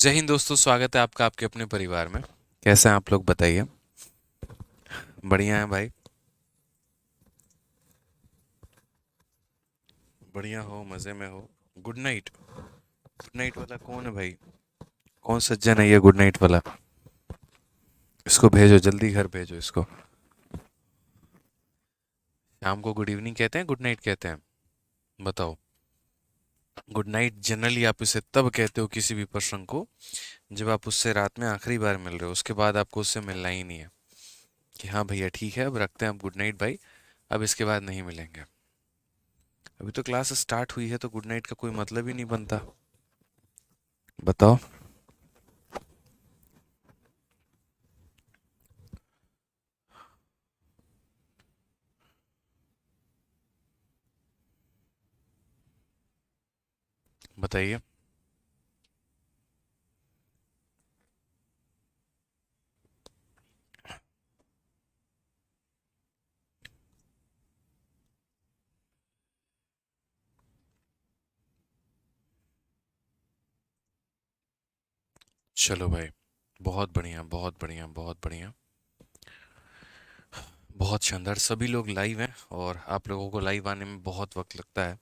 जय हिंद दोस्तों, स्वागत है आपका आपके अपने परिवार में। कैसे हैं आप लोग, बताइए। बढ़िया है भाई। बढ़िया हो, मज़े में हो। Good night. गुड नाइट वाला कौन है भाई? कौन सज्जन है ये गुड नाइट वाला? इसको भेजो, जल्दी घर भेजो इसको। शाम को गुड इवनिंग कहते हैं, गुड नाइट कहते हैं? बताओ। गुड नाइट जनरली आप इसे तब कहते हो किसी भी पर्सन को जब आप उससे रात में आखिरी बार मिल रहे हो, उसके बाद आपको उससे मिलना ही नहीं है। कि हाँ भैया ठीक है, अब रखते हैं, अब गुड नाइट भाई। अब इसके बाद नहीं मिलेंगे। अभी तो क्लास स्टार्ट हुई है तो गुड नाइट का कोई मतलब ही नहीं बनता। बताओ। बताइए। चलो भाई। बहुत बढ़िया, बहुत बढ़िया, बहुत बढ़िया। बहुत शानदार, सभी लोग लाइव हैं और आप लोगों को लाइव आने में बहुत वक्त लगता है।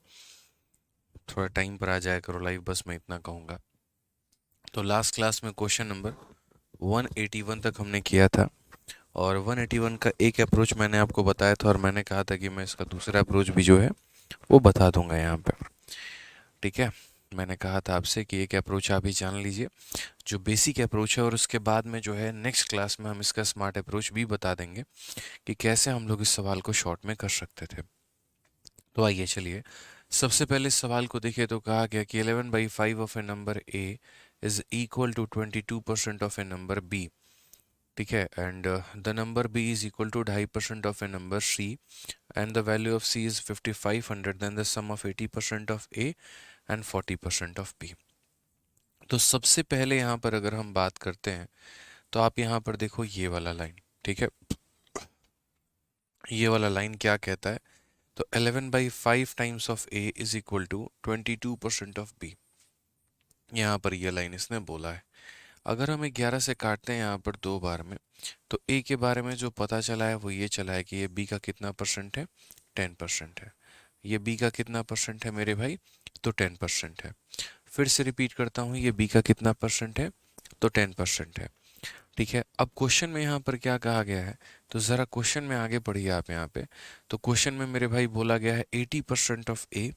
थोड़ा टाइम पर आ जाया करो लाइव, बस मैं इतना कहूँगा। तो लास्ट क्लास में क्वेश्चन नंबर 181 तक हमने किया था। और 181 का एक अप्रोच मैंने आपको बताया था और मैंने कहा था कि मैं इसका दूसरा अप्रोच भी जो है वो बता दूंगा यहाँ पे। ठीक है। मैंने कहा था आपसे कि एक अप्रोच आप ही जान लीजिए, जो बेसिक अप्रोच है, और उसके बाद में जो है नेक्स्ट क्लास में हम इसका स्मार्ट अप्रोच भी बता देंगे कि कैसे हम लोग इस सवाल को शॉर्ट में कर सकते थे। तो आइए चलिए, सबसे पहले इस सवाल को देखिए। तो कहा गया कि 11/5 of a number A is equal to 22% of a number B. ठीक है। And the number B is equal to 2.5% of a number C, and the value of C is 5500, then the sum of 80% of A and 40% of B. तो सबसे पहले यहाँ पर अगर हम बात करते हैं तो आप यहाँ पर देखो ये वाला लाइन। ठीक है। ये वाला लाइन क्या कहता है? तो 11/5 times of A is equal to 22% of B. यहाँ पर ये लाइन इसने बोला है। अगर हम 11 से काटते हैं यहाँ पर दो बार में, तो ए के बारे में जो पता चला है वो ये चला है कि ये बी का कितना परसेंट है? 10% है। ये बी का कितना परसेंट है मेरे भाई? तो 10% है। फिर से रिपीट करता हूँ, ये बी का कितना परसेंट है? तो 10% है। ठीक है। अब क्वेश्चन में यहाँ पर क्या कहा गया है? तो ज़रा क्वेश्चन में आगे पढ़िए आप यहाँ पे। तो क्वेश्चन में मेरे भाई बोला गया है 80% ऑफ ए।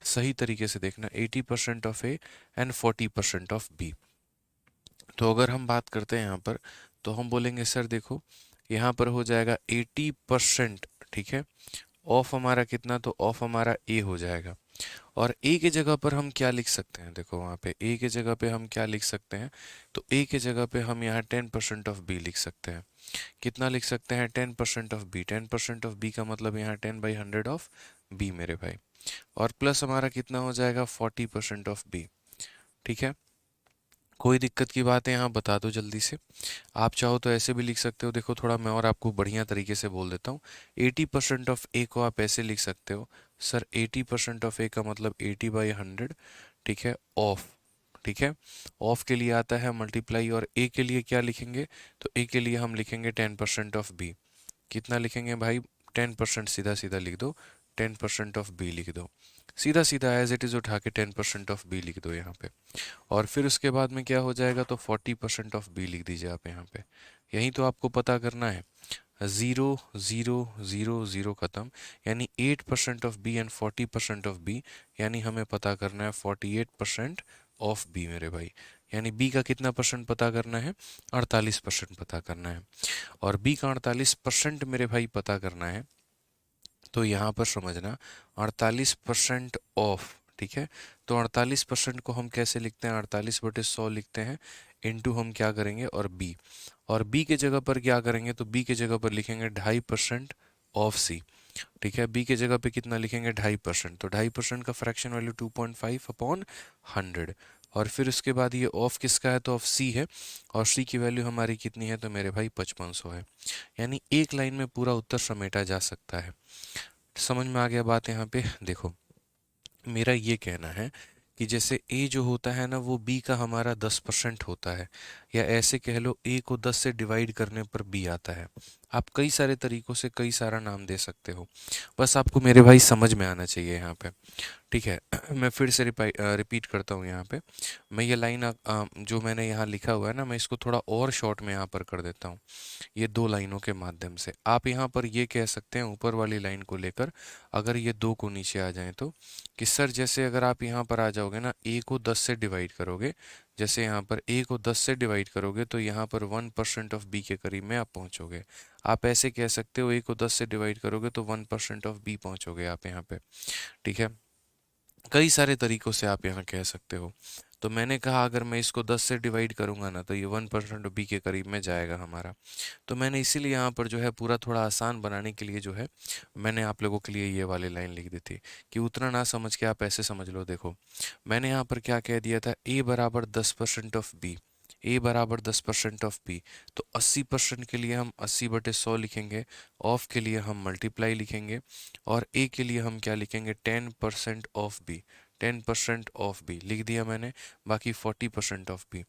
सही तरीके से देखना, 80% of A and 40% of B. तो अगर हम बात करते हैं यहाँ पर, तो हम बोलेंगे सर देखो, यहाँ पर हो जाएगा 80%। ठीक है। ऑफ हमारा कितना? तो ऑफ हमारा ए हो जाएगा। और ए के जगह पर हम क्या लिख सकते हैं? देखो वहाँ पे ए के जगह पे हम क्या लिख सकते हैं? तो ए के जगह पे हम यहाँ 10% ऑफ बी लिख सकते हैं। कितना लिख सकते हैं? 10% ऑफ बी। 10% ऑफ बी का मतलब यहाँ 10/100 ऑफ बी मेरे भाई। और प्लस हमारा कितना हो जाएगा? 40% ऑफ बी। ठीक है। कोई दिक्कत की बात है यहाँ बता दो जल्दी से। आप चाहो तो ऐसे भी लिख सकते हो, देखो थोड़ा मैं और आपको बढ़िया तरीके से बोल देता हूँ। 80% ऑफ ए को आप ऐसे लिख सकते हो, सर 80% ऑफ ए का मतलब 80/100। ठीक है। ऑफ। ठीक है। ऑफ के लिए आता है मल्टीप्लाई, और ए के लिए क्या लिखेंगे? तो ए के लिए हम लिखेंगे 10% ऑफ बी। कितना लिखेंगे भाई? 10%, सीधा सीधा लिख दो। 10% ऑफ बी लिख दो। सीधा सीधा एज इट इज उठा के 10% ऑफ बी लिख दो यहाँ पे। और फिर उसके बाद में क्या हो जाएगा? तो 40% ऑफ बी लिख दीजिए आप यहाँ पे। यही तो आपको पता करना है। ज़ीरो ज़ीरो ज़ीरो ज़ीरो खत्म, यानी 8% of B and 40% of B. यानी हमें पता करना है 48% ऑफ बी मेरे भाई। यानी बी का कितना परसेंट पता करना है? 48% पता करना है। और बी का 48% मेरे भाई पता करना है। तो यहाँ पर समझना, 48% ऑफ। ठीक है। तो 48% को हम कैसे लिखते हैं? 48/100 लिखते हैं। इनटू हम क्या करेंगे? और बी। और बी के जगह पर क्या करेंगे? तो बी के जगह पर लिखेंगे 2.5% ऑफ सी। ठीक है। बी के जगह पे कितना लिखेंगे? 2.5%। तो 2.5% का फ्रैक्शन वैल्यू 2.5/100। और फिर उसके बाद ये ऑफ किसका है? तो ऑफ सी है। और सी की वैल्यू हमारी कितनी है? तो मेरे भाई 5500 है। यानी एक लाइन में पूरा उत्तर समेटा जा सकता है। समझ में आ गया बात यहाँ पे? देखो, मेरा ये कहना है कि जैसे ए जो होता है ना वो बी का हमारा 10% होता है, या ऐसे कह लो ए को 10 से डिवाइड करने पर बी आता है। आप कई सारे तरीकों से कई सारा नाम दे सकते हो, बस आपको मेरे भाई समझ में आना चाहिए यहाँ पे। ठीक है। मैं फिर से रिपीट करता हूँ यहाँ पे। मैं ये लाइन जो मैंने यहाँ लिखा हुआ है ना, मैं इसको थोड़ा और शॉर्ट में यहाँ पर कर देता हूँ। ये दो लाइनों के माध्यम से आप यहाँ पर ये कह सकते हैं ऊपर वाली लाइन को लेकर, अगर ये दो को नीचे आ जाए तो, कि सर जैसे अगर आप यहाँ पर आ जाओगे ना, ए को 10 से डिवाइड करोगे, जैसे यहाँ पर ए को 10 से डिवाइड करोगे तो यहाँ पर 1% ऑफ बी के करीब में आप पहुँचोगे। आप ऐसे कह सकते हो ए को 10 से डिवाइड करोगे तो 1% ऑफ बी पहुँचोगे आप यहाँ पे। ठीक है। कई सारे तरीकों से आप यहाँ कह सकते हो। तो मैंने कहा अगर मैं इसको 10 से डिवाइड करूंगा ना तो ये 1% बी के करीब में जाएगा हमारा। तो मैंने इसीलिए यहाँ पर जो है पूरा थोड़ा आसान बनाने के लिए जो है मैंने आप लोगों के लिए ये वाली लाइन लिख दी थी, कि उतना ना समझ के आप ऐसे समझ लो। देखो मैंने यहाँ पर क्या कह दिया था, ए बराबर 10% ऑफ बी, ए बराबर 10% ऑफ बी। तो 80% के लिए हम 80/100 लिखेंगे, ऑफ के लिए हम मल्टीप्लाई लिखेंगे, और ए के लिए हम क्या लिखेंगे, 10% ऑफ बी। 10% ऑफ बी लिख दिया मैंने, बाकी 40% ऑफ बी।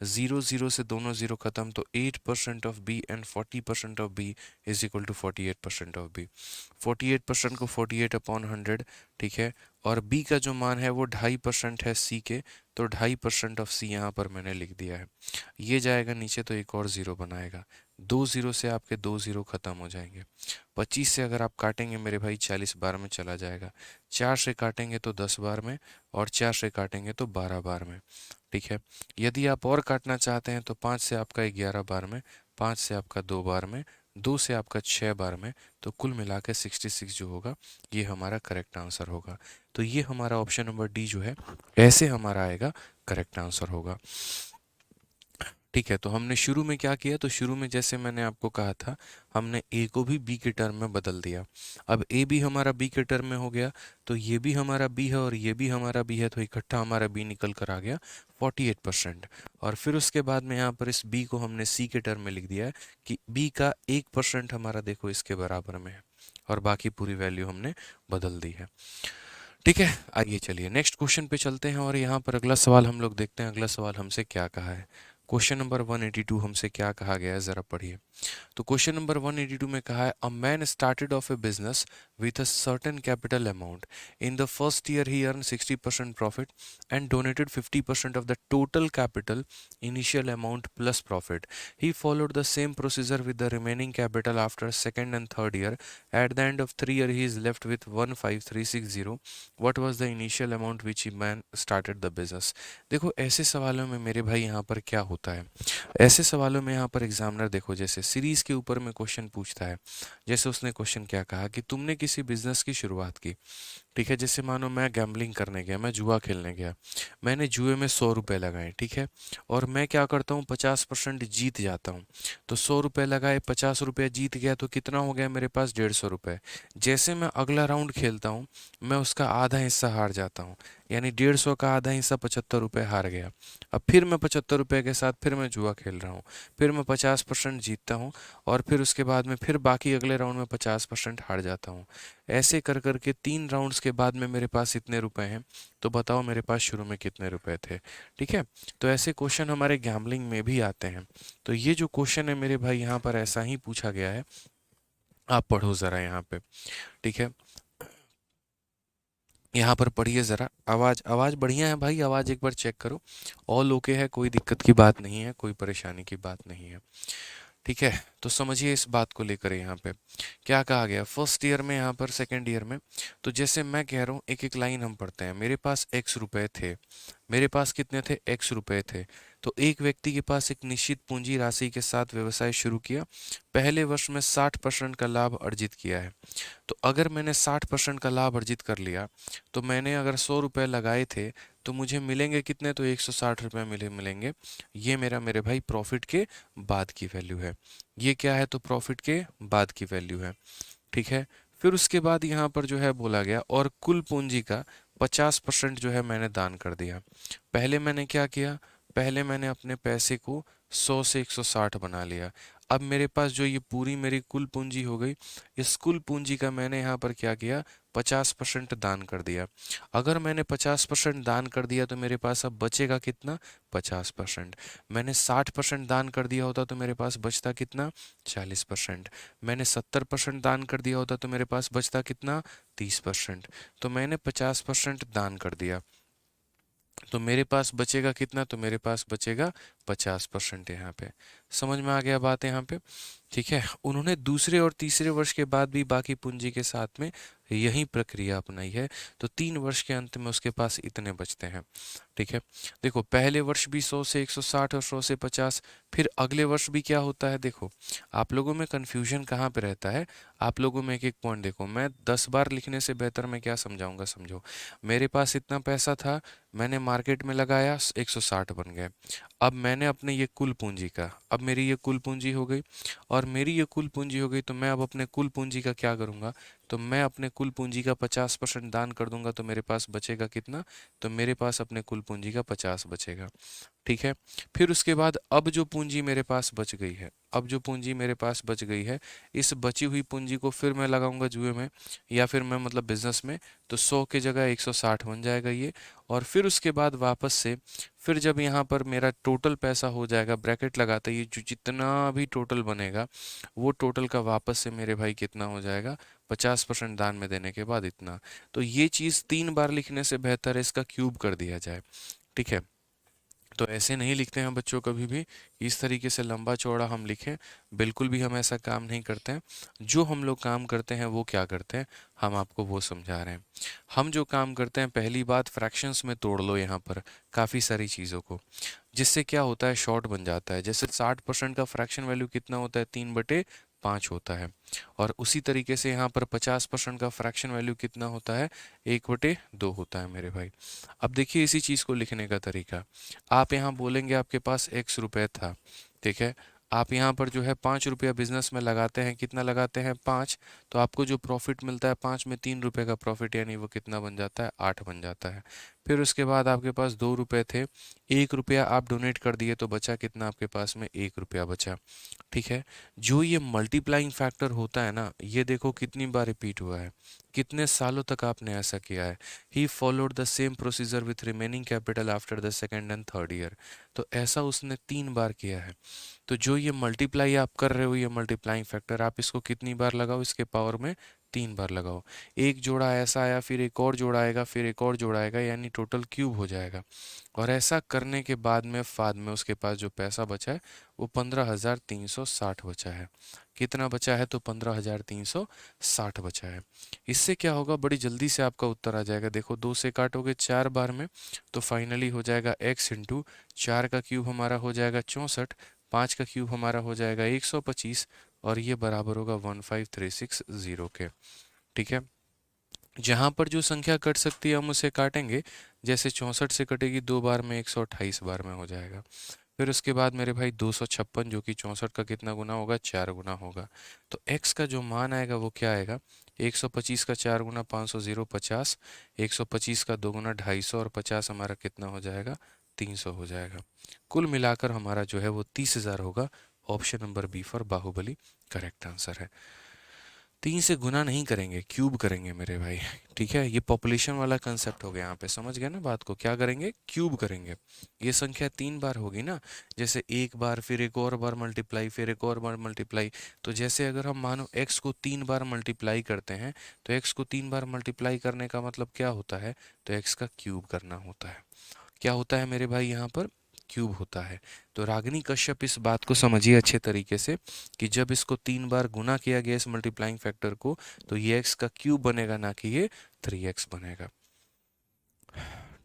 जीरो जीरो से दोनों जीरो खत्म, तो 8% of B and 40% of B is equal to 48% of B. 48% को 48/100, ठीक है। और बी का जो मान है वो 2.5% है सी के, तो 2.5% ऑफ सी यहाँ पर मैंने लिख दिया है। ये जाएगा नीचे तो एक और जीरो बनाएगा, दो जीरो से आपके दो जीरो खत्म हो जाएंगे। 25 से अगर आप काटेंगे मेरे भाई 40 बार में चला जाएगा, 4 से काटेंगे तो 10 बार में, और 4 से काटेंगे तो 12 बार में। ठीक है। यदि आप और काटना चाहते हैं तो 5 से आपका 11 बार में, 5 से आपका 2 बार में, 2 से आपका 6 बार में, तो कुल मिला के 66 जो होगा ये हमारा करेक्ट आंसर होगा। तो ये हमारा ऑप्शन नंबर डी जो है ऐसे हमारा आएगा, करेक्ट आंसर होगा। ठीक है। तो हमने शुरू में क्या किया, तो शुरू में जैसे मैंने आपको कहा था, हमने ए को भी बी के टर्म में बदल दिया। अब ए भी हमारा बी के टर्म में हो गया, तो ये भी हमारा बी है और ये भी हमारा बी है, तो इकट्ठा हमारा बी निकल कर आ गया 48%। और फिर उसके बाद में यहाँ पर इस बी को हमने सी के टर्म में लिख दिया है, कि बी का 1% हमारा देखो इसके बराबर में है, और बाकी पूरी वैल्यू हमने बदल दी है। ठीक है। आइए चलिए नेक्स्ट क्वेश्चन पे चलते हैं, और यहाँ पर अगला सवाल हम लोग देखते हैं, अगला सवाल हमसे क्या कहा है। क्वेश्चन नंबर 182 हमसे क्या कहा गया है, जरा पढ़िए। तो क्वेश्चन नंबर 182 में कहा है, a man started off A business with a certain capital amount. In the first year he earn 60% profit and donated 50% of the total capital initial amount plus profit. He followed the same procedure with the remaining capital after second and third year. At the end of 3 years he is left with 15360. What was the initial amount which he man started the business? देखो ऐसे सवालों में मेरे भाई यहाँ पर क्या होता है, ऐसे सवालों में यहाँ पर एग्जामिनर देखो जैसे सीरीज के ऊपर में क्वेश्चन पूछता है। जैसे उसने क्वेश्चन क्या कहा कि तुमने किसी बिजनेस की शुरुआत की। ठीक है। जैसे मानो मैं गैम्बलिंग करने गया, मैं जुआ खेलने गया, मैंने जुए में 100 रुपये लगाए। ठीक है। और मैं क्या करता हूँ, 50% जीत जाता हूँ। तो 100 रुपये लगाए, 50 रुपये जीत गया, तो कितना हो गया मेरे पास, 150 रुपये। जैसे मैं अगला राउंड खेलता हूँ, मैं उसका आधा हिस्सा हार जाता हूँ, यानी 150 का आधा हिस्सा 75 रुपये हार गया। अब फिर मैं 75 रुपये के साथ फिर मैं जुआ खेल रहा हूँ, फिर मैं 50% जीतता हूँ, और फिर उसके बाद में फिर बाकी अगले राउंड में 50% हार जाता हूँ। ऐसे कर कर के 3 राउंड्स के बाद में मेरे पास इतने रुपए हैं। तो बताओ मेरे पास शुरू में कितने रुपए थे। ठीक है। तो ऐसे क्वेश्चन हमारे गैम्बलिंग में भी आते हैं। तो ये जो क्वेश्चन है मेरे भाई यहाँ पर ऐसा ही पूछा गया है। आप पढ़ो ज़रा यहाँ पे। ठीक है। यहाँ पर पढ़िए ज़रा, आवाज़ आवाज़ बढ़िया है भाई, आवाज़ एक बार चेक करो। ऑल ओके है, कोई दिक्कत की बात नहीं है, कोई परेशानी की बात नहीं है। ठीक है। तो समझिए इस बात को लेकर यहाँ पे क्या कहा गया, फर्स्ट ईयर में, यहाँ पर सेकंड ईयर में। तो जैसे मैं कह रहा हूँ एक एक लाइन हम पढ़ते हैं। मेरे पास एक्स रुपए थे, मेरे पास कितने थे, एक्स रुपए थे। तो एक व्यक्ति के पास एक निश्चित पूंजी राशि के साथ व्यवसाय शुरू किया, पहले वर्ष में 60% का लाभ अर्जित किया है। तो अगर मैंने 60% का लाभ अर्जित कर लिया, तो मैंने अगर 100 रुपये लगाए थे, तो मुझे मिलेंगे कितने, तो 160 रुपये मिलेंगे। ये मेरा मेरे भाई प्रॉफिट के बाद की वैल्यू है। ये क्या है, तो प्रॉफिट के बाद की वैल्यू है। ठीक है। फिर उसके बाद यहाँ पर जो है बोला गया, और कुल पूंजी का 50% जो है मैंने दान कर दिया। पहले मैंने क्या किया, पहले मैंने अपने पैसे को 100 से 160 बना लिया। अब मेरे पास जो ये पूरी मेरी कुल पूंजी हो गई, इस कुल पूंजी का मैंने यहाँ पर क्या किया, 50% दान कर दिया। अगर मैंने 50% दान कर दिया तो मेरे पास अब बचेगा कितना, 50%। मैंने 60% दान कर दिया होता तो मेरे पास बचता कितना, 40%। मैंने 70% दान कर दिया होता तो मेरे पास बचता कितना, 30%। तो मैंने 50% दान कर दिया, तो मेरे पास बचेगा कितना, तो मेरे पास बचेगा 50% यहाँ पे। समझ में आ गया बात यहाँ पे? ठीक है। उन्होंने दूसरे और तीसरे वर्ष के बाद भी बाकी पूंजी के साथ में यही प्रक्रिया अपनाई है, तो 3 वर्ष के अंत में उसके पास इतने बचते हैं। ठीक है। देखो पहले वर्ष भी 100 से 160 और 100 से 50, फिर अगले वर्ष भी क्या होता है। देखो आप लोगों में कन्फ्यूजन कहाँ पे रहता है, आप लोगों में एक एक पॉइंट देखो, मैं 10 बार लिखने से बेहतर मैं क्या समझाऊंगा, समझो। मेरे पास इतना पैसा था, मैंने मार्केट में लगाया, 160 बन गए। अब मैंने अपने ये कुल पूंजी का, अब मेरी ये कुल पूंजी हो गई, और मेरी ये कुल पूंजी हो गई, तो मैं अब अपने कुल पूंजी का क्या करूंगा, तो मैं अपने कुल पूंजी का 50% दान कर दूंगा, तो मेरे पास बचेगा कितना, तो मेरे पास अपने कुल पूंजी का 50 बचेगा। ठीक है। फिर उसके बाद अब जो पूंजी मेरे पास बच गई है, अब जो पूंजी मेरे पास बच गई है, इस बची हुई पूंजी को फिर मैं लगाऊंगा जुए में, या फिर मैं मतलब बिजनेस में, तो 100 की जगह 160 बन जाएगा ये। और फिर उसके बाद वापस से, फिर जब यहाँ पर मेरा टोटल पैसा हो जाएगा, ब्रैकेट लगाते ही जो जितना भी टोटल बनेगा, वो टोटल का वापस से मेरे भाई कितना हो जाएगा, 50% दान में देने के बाद इतना। तो ये चीज़ 3 बार लिखने से बेहतर है इसका क्यूब कर दिया जाए। ठीक है। तो ऐसे नहीं लिखते हैं बच्चों कभी भी, इस तरीके से लंबा चौड़ा हम लिखें, बिल्कुल भी हम ऐसा काम नहीं करते हैं। जो हम लोग काम करते हैं वो क्या करते हैं, हम आपको वो समझा रहे हैं। हम जो काम करते हैं, पहली बात फ्रैक्शंस में तोड़ लो यहाँ पर काफ़ी सारी चीज़ों को, जिससे क्या होता है, शॉर्ट बन जाता है। जैसे 60% का फ्रैक्शन वैल्यू कितना होता है, 3/5 होता है। और उसी तरीके से यहाँ पर 50% का फ्रैक्शन वैल्यू कितना होता है, 1/2 होता है मेरे भाई। अब देखिए इसी चीज़ को लिखने का तरीका, आप यहाँ बोलेंगे आपके पास x रुपए था। ठीक है। आप यहाँ पर जो है 5 रुपया बिजनेस में लगाते हैं, कितना लगाते हैं, 5। तो आपको जो प्रॉफिट मिलता है 5 में 3 रुपए का प्रॉफिट, यानी वो कितना बन जाता है, 8 बन जाता है। फिर उसके बाद आपके पास 2 रुपए थे, 1 रुपया आप डोनेट कर दिए, तो बचा कितना आपके पास में, 1 रुपया बचा। ठीक है। जो ये मल्टीप्लाइंग फैक्टर होता है ना, ये देखो कितनी बार रिपीट हुआ है, कितने सालों तक आपने ऐसा किया है। He followed the same procedure with remaining capital after the second and third year. तो ऐसा उसने 3 बार किया है। तो जो ये मल्टीप्लाई आप कर रहे हो, ये मल्टीप्लाइंग फैक्टर, आप इसको कितनी बार लगाओ, इसके पावर में 3 बार लगाओ। एक जोड़ा ऐसा आया, फिर एक और जोड़ा आएगा, फिर एक और जोड़ा आएगा, यानी टोटल क्यूब हो जाएगा। और ऐसा करने के बाद में फाद में उसके पास जो पैसा बचा है, वो 15,360 बचा है। कितना बचा है, तो 15,360 बचा है। इससे क्या होगा, बड़ी जल्दी से आपका उत्तर आ जाएगा। देखो 2 से काटोगे 4 बार में, तो फाइनली हो जाएगा x इंटू 4 का क्यूब हमारा हो जाएगा 64, 5 का क्यूब हमारा हो जाएगा 125, और ये बराबर होगा 15360 के। ठीक है। जहाँ पर जो संख्या कट सकती है हम उसे काटेंगे, जैसे 64 से कटेगी 2 बार में, 128 बार में हो जाएगा। फिर उसके बाद मेरे भाई 256, जो कि 64 का कितना गुना होगा, 4 गुना होगा। तो x का जो मान आएगा वो क्या आएगा, 125 का 4 गुना 500, 50, 125 का 2 गुना 250, और 50 हमारा कितना हो जाएगा, 300 हो जाएगा। कुल मिलाकर हमारा जो है वो 30,000 होगा। Option number B for Baahubali correct answer है। 3 से गुना नहीं करेंगे, क्यूब करेंगे मेरे भाई। ठीक है। ये पॉपुलेशन वाला कंसेप्ट हो गया, यहाँ पे समझ गए ना बात को, क्या करेंगे, क्यूब करेंगे। ये संख्या 3 बार होगी ना, जैसे एक बार, फिर एक और बार मल्टीप्लाई, फिर एक और बार मल्टीप्लाई। तो जैसे अगर हम मानो x को 3 बार मल्टीप्लाई करते हैं, तो x को 3 बार मल्टीप्लाई करने का मतलब क्या होता है, तो x का क्यूब करना होता है। क्या होता है मेरे भाई, यहाँ पर क्यूब होता है। तो रागिनी कश्यप इस बात को समझिए अच्छे तरीके से, कि जब इसको 3 बार गुना किया गया इस मल्टीप्लाइंग फैक्टर को, तो ये x का क्यूब बनेगा, ना कि ये 3x बनेगा।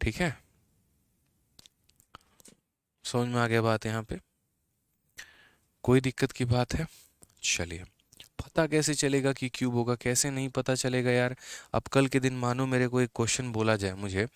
ठीक है। समझ में आ गया बात यहाँ पे, कोई दिक्कत की बात है? चलिए, पता कैसे चलेगा कि क्यूब होगा, कैसे नहीं पता चलेगा यार। अब कल के दिन मानो मेरे को एक क्वेश्चन बोला जाए मुझे,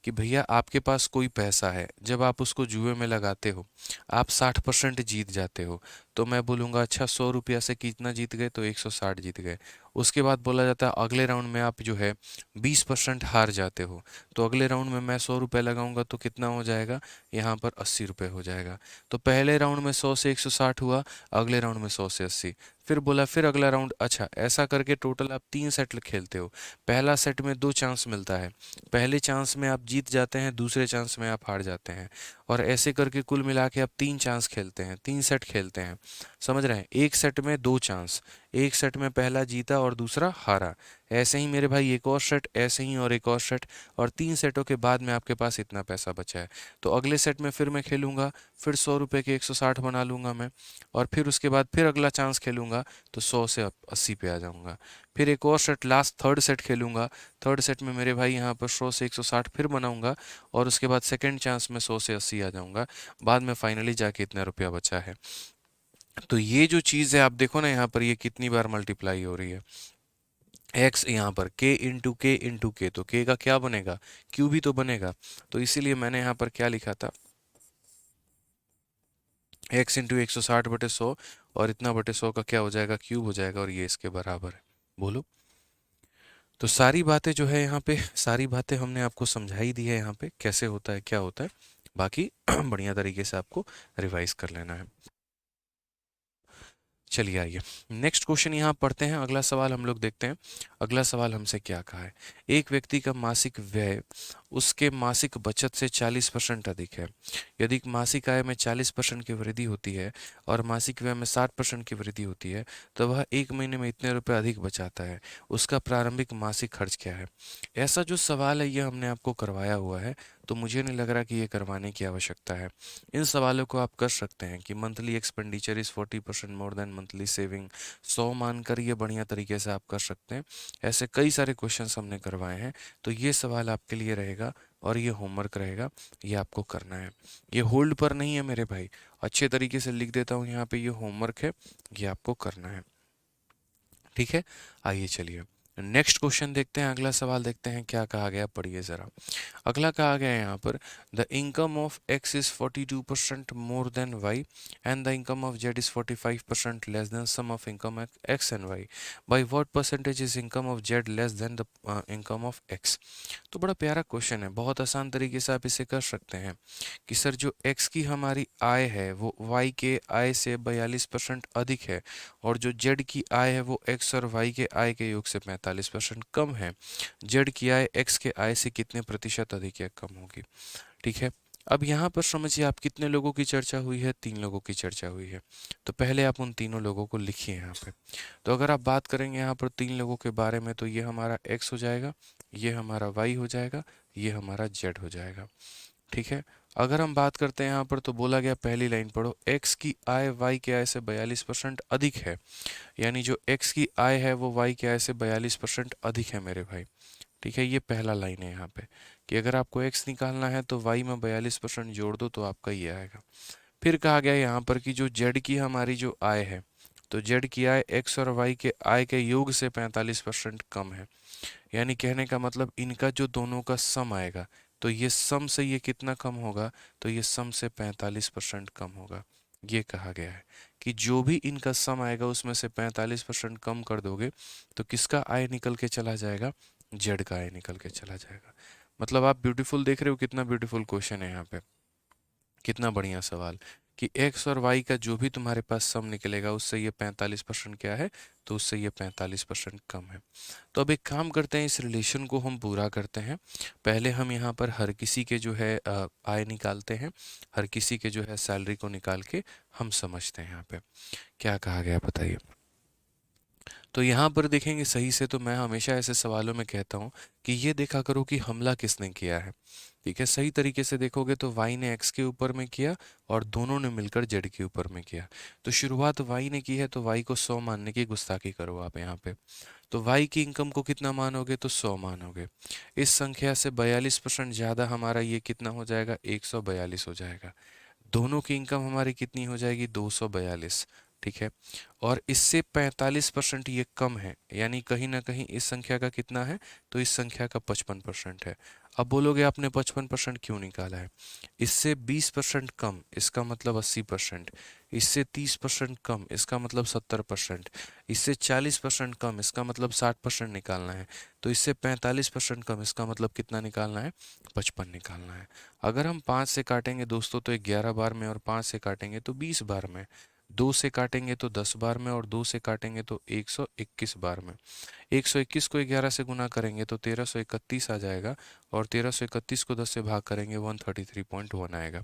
कि भैया आपके पास कोई पैसा है, जब आप उसको जुए में लगाते हो, आप 60% जीत जाते हो, तो मैं बोलूँगा अच्छा 100 रुपया से कितना जीत गए, तो 160 जीत गए। उसके बाद बोला जाता है अगले राउंड में आप जो है 20% हार जाते हो, तो अगले राउंड में मैं 100 रुपये लगाऊंगा तो कितना हो जाएगा, यहाँ पर 80 रुपये हो जाएगा। तो पहले राउंड में 100 से 160 हुआ, अगले राउंड में 100 से 80। फिर बोला फिर अगला राउंड, अच्छा ऐसा करके टोटल आप 3 सेट खेलते हो। पहला सेट में 2 चांस मिलता है, पहले चांस में आप जीत जाते हैं, दूसरे चांस में आप हार जाते हैं, और ऐसे करके कुल मिला के आप 3 चांस खेलते हैं, 3 सेट खेलते हैं। समझ रहे हैं, एक सेट में 2 चांस, एक सेट में पहला जीता और दूसरा हारा। ऐसे ही मेरे भाई एक और सेट, ऐसे ही और एक और सेट, और 3 सेटों के बाद में आपके पास इतना पैसा बचा है। तो अगले सेट में फिर मैं खेलूंगा, फिर 100 रुपये के 160 बना लूंगा मैं, और फिर उसके बाद फिर अगला चांस खेलूंगा तो 100 से 80 पे आ जाऊंगा। फिर एक और सेट, लास्ट थर्ड सेट खेलूंगा, थर्ड सेट में मेरे भाई यहाँ पर 100 से 160 फिर बनाऊंगा, और उसके बाद सेकंड चांस में 100 से 80 आ जाऊंगा, बाद में फाइनली जाके इतना रुपया बचा है। तो ये जो चीज़ है आप देखो ना यहाँ पर ये कितनी बार मल्टीप्लाई हो रही है। एक्स यहाँ पर k इंटू के इंटू के, तो k का क्या बनेगा, q भी तो बनेगा। तो इसीलिए मैंने यहाँ पर क्या लिखा था, x इंटू 160/100, और इतना बटे 100 का क्या हो जाएगा, क्यूब हो जाएगा, और ये इसके बराबर है। बोलो। तो सारी बातें जो है यहाँ पे, सारी बातें हमने आपको समझाई दी है यहाँ पे कैसे होता है क्या होता है। बाकी बढ़िया तरीके से आपको रिवाइज कर लेना है। चलिए आइए नेक्स्ट क्वेश्चन यहाँ पढ़ते हैं, अगला सवाल हम लोग देखते हैं। अगला सवाल हमसे क्या कहा है, एक व्यक्ति का मासिक व्यय उसके मासिक बचत से 40% अधिक है। यदि मासिक आय में 40% की वृद्धि होती है और मासिक व्यय में 60% की वृद्धि होती है, तो वह एक महीने में इतने रुपए अधिक बचाता है। उसका प्रारंभिक मासिक खर्च क्या है। ऐसा जो सवाल है ये हमने आपको करवाया हुआ है, तो मुझे नहीं लग रहा कि ये करवाने की आवश्यकता है। इन सवालों को आप कर सकते हैं कि monthly expenditure is 40% more than monthly saving, 100 मानकर ये बढ़िया तरीके से आप कर सकते हैं। ऐसे कई सारे क्वेश्चंस हमने करवाए हैं, तो ये सवाल आपके लिए रहेगा और ये होमवर्क रहेगा, ये आपको करना है। ये होल्ड पर नहीं है मेरे भाई, अच्छे तरीके से लिख देता हूँ यहाँ पे, ये होमवर्क है, ये आपको करना है। ठीक है, आइए चलिए नेक्स्ट क्वेश्चन देखते हैं, अगला सवाल देखते हैं क्या कहा गया, पढ़िए ज़रा। अगला कहा गया है यहाँ पर, the income of X is 42% more than Y and the income of Z is 45% less than sum of income X and Y. By what percentage is income of Z less than the income of X. तो बड़ा प्यारा question है, बहुत आसान तरीके से आप इसे कर सकते हैं कि सर जो एक्स की हमारी आय है वो वाई के आय से 42% अधिक है, और जो जेड की आय है वो एक्स और वाई के आय के योग से 45% कम है। जेड की आय एक्स के आय से कितने प्रतिशत अधिक या कम होगी। ठीक है, अब यहाँ पर समझिए आप कितने लोगों की चर्चा हुई है, 3 लोगों की चर्चा हुई है। तो पहले आप उन तीनों लोगों को लिखिए यहाँ पे। तो अगर आप बात करेंगे यहाँ पर 3 लोगों के बारे में, तो ये हमारा एक्स हो जाएगा, ये हमारा वाई हो जाएगा, ये हमारा जेड हो जाएगा। ठीक है, अगर हम बात करते हैं यहाँ पर, तो बोला गया पहली लाइन पढ़ो, एक्स की आय वाई के आय से 42% अधिक है, यानी जो एक्स की आय है वो वाई के आय से 42% अधिक है मेरे भाई। ठीक है, ये पहला लाइन है यहाँ पे कि अगर आपको x निकालना है तो y में 42% जोड़ दो तो आपका ये आएगा। फिर कहा गया यहाँ पर कि जो z की हमारी जो आय है, तो z की आय x और y के आय के योग से 45% कम है, यानी कहने का मतलब इनका जो दोनों का सम आएगा, तो ये सम से ये कितना कम होगा, तो ये सम से 45% कम होगा। ये कहा गया है कि जो भी इनका सम आएगा उसमें से 45% कम कर दोगे तो किसका आय निकल के चला जाएगा, जेड का आय निकल के चला जाएगा। मतलब आप ब्यूटीफुल देख रहे हो, कितना ब्यूटीफुल क्वेश्चन है यहाँ पे, कितना बढ़िया सवाल कि x और y का जो भी तुम्हारे पास सम निकलेगा उससे ये 45% क्या है, तो उससे ये 45% कम है। तो अब एक काम करते हैं, इस रिलेशन को हम पूरा करते हैं। पहले हम यहाँ पर हर किसी के जो है आय निकालते हैं, हर किसी के जो है सैलरी को निकाल के हम समझते हैं यहाँ पे क्या कहा गया बताइए। तो यहाँ पर देखेंगे सही से, तो मैं हमेशा ऐसे सवालों में कहता हूँ कि ये देखा करो कि हमला किसने किया है। ठीक है, सही तरीके से देखोगे तो y ने x के ऊपर में किया और दोनों ने मिलकर z के ऊपर में किया। तो शुरुआत y ने की है तो y को 100 मानने की गुस्ताखी करो आप यहाँ पे। तो y की इनकम को कितना मानोगे, तो 100 मानोगे। इस संख्या से 42% ज़्यादा हमारा ये कितना हो जाएगा, 142 हो जाएगा। दोनों की इनकम हमारी कितनी हो जाएगी, 242। ठीक है, और इससे 45% ये कम है, यानी कहीं ना कहीं इस संख्या का कितना है, तो इस संख्या का 55% है। अब बोलोगे आपने 55% क्यों निकाला है? इससे 20% कम इसका मतलब 80%, इससे 30% कम इसका मतलब 70%, इससे 40% कम इसका मतलब 60% निकालना है। तो इससे 45% कम इसका मतलब कितना निकालना है? 55 निकालना है। अगर हम 5 से काटेंगे दोस्तों तो 11 बार में, और 5 से काटेंगे तो 20 बार में, 2 से काटेंगे तो 10 बार में, और 2 से काटेंगे तो 121 बार में। 121 को 11 से गुना करेंगे तो 1331 आ जाएगा, और 1331 को 10 से भाग करेंगे 133.1 आएगा।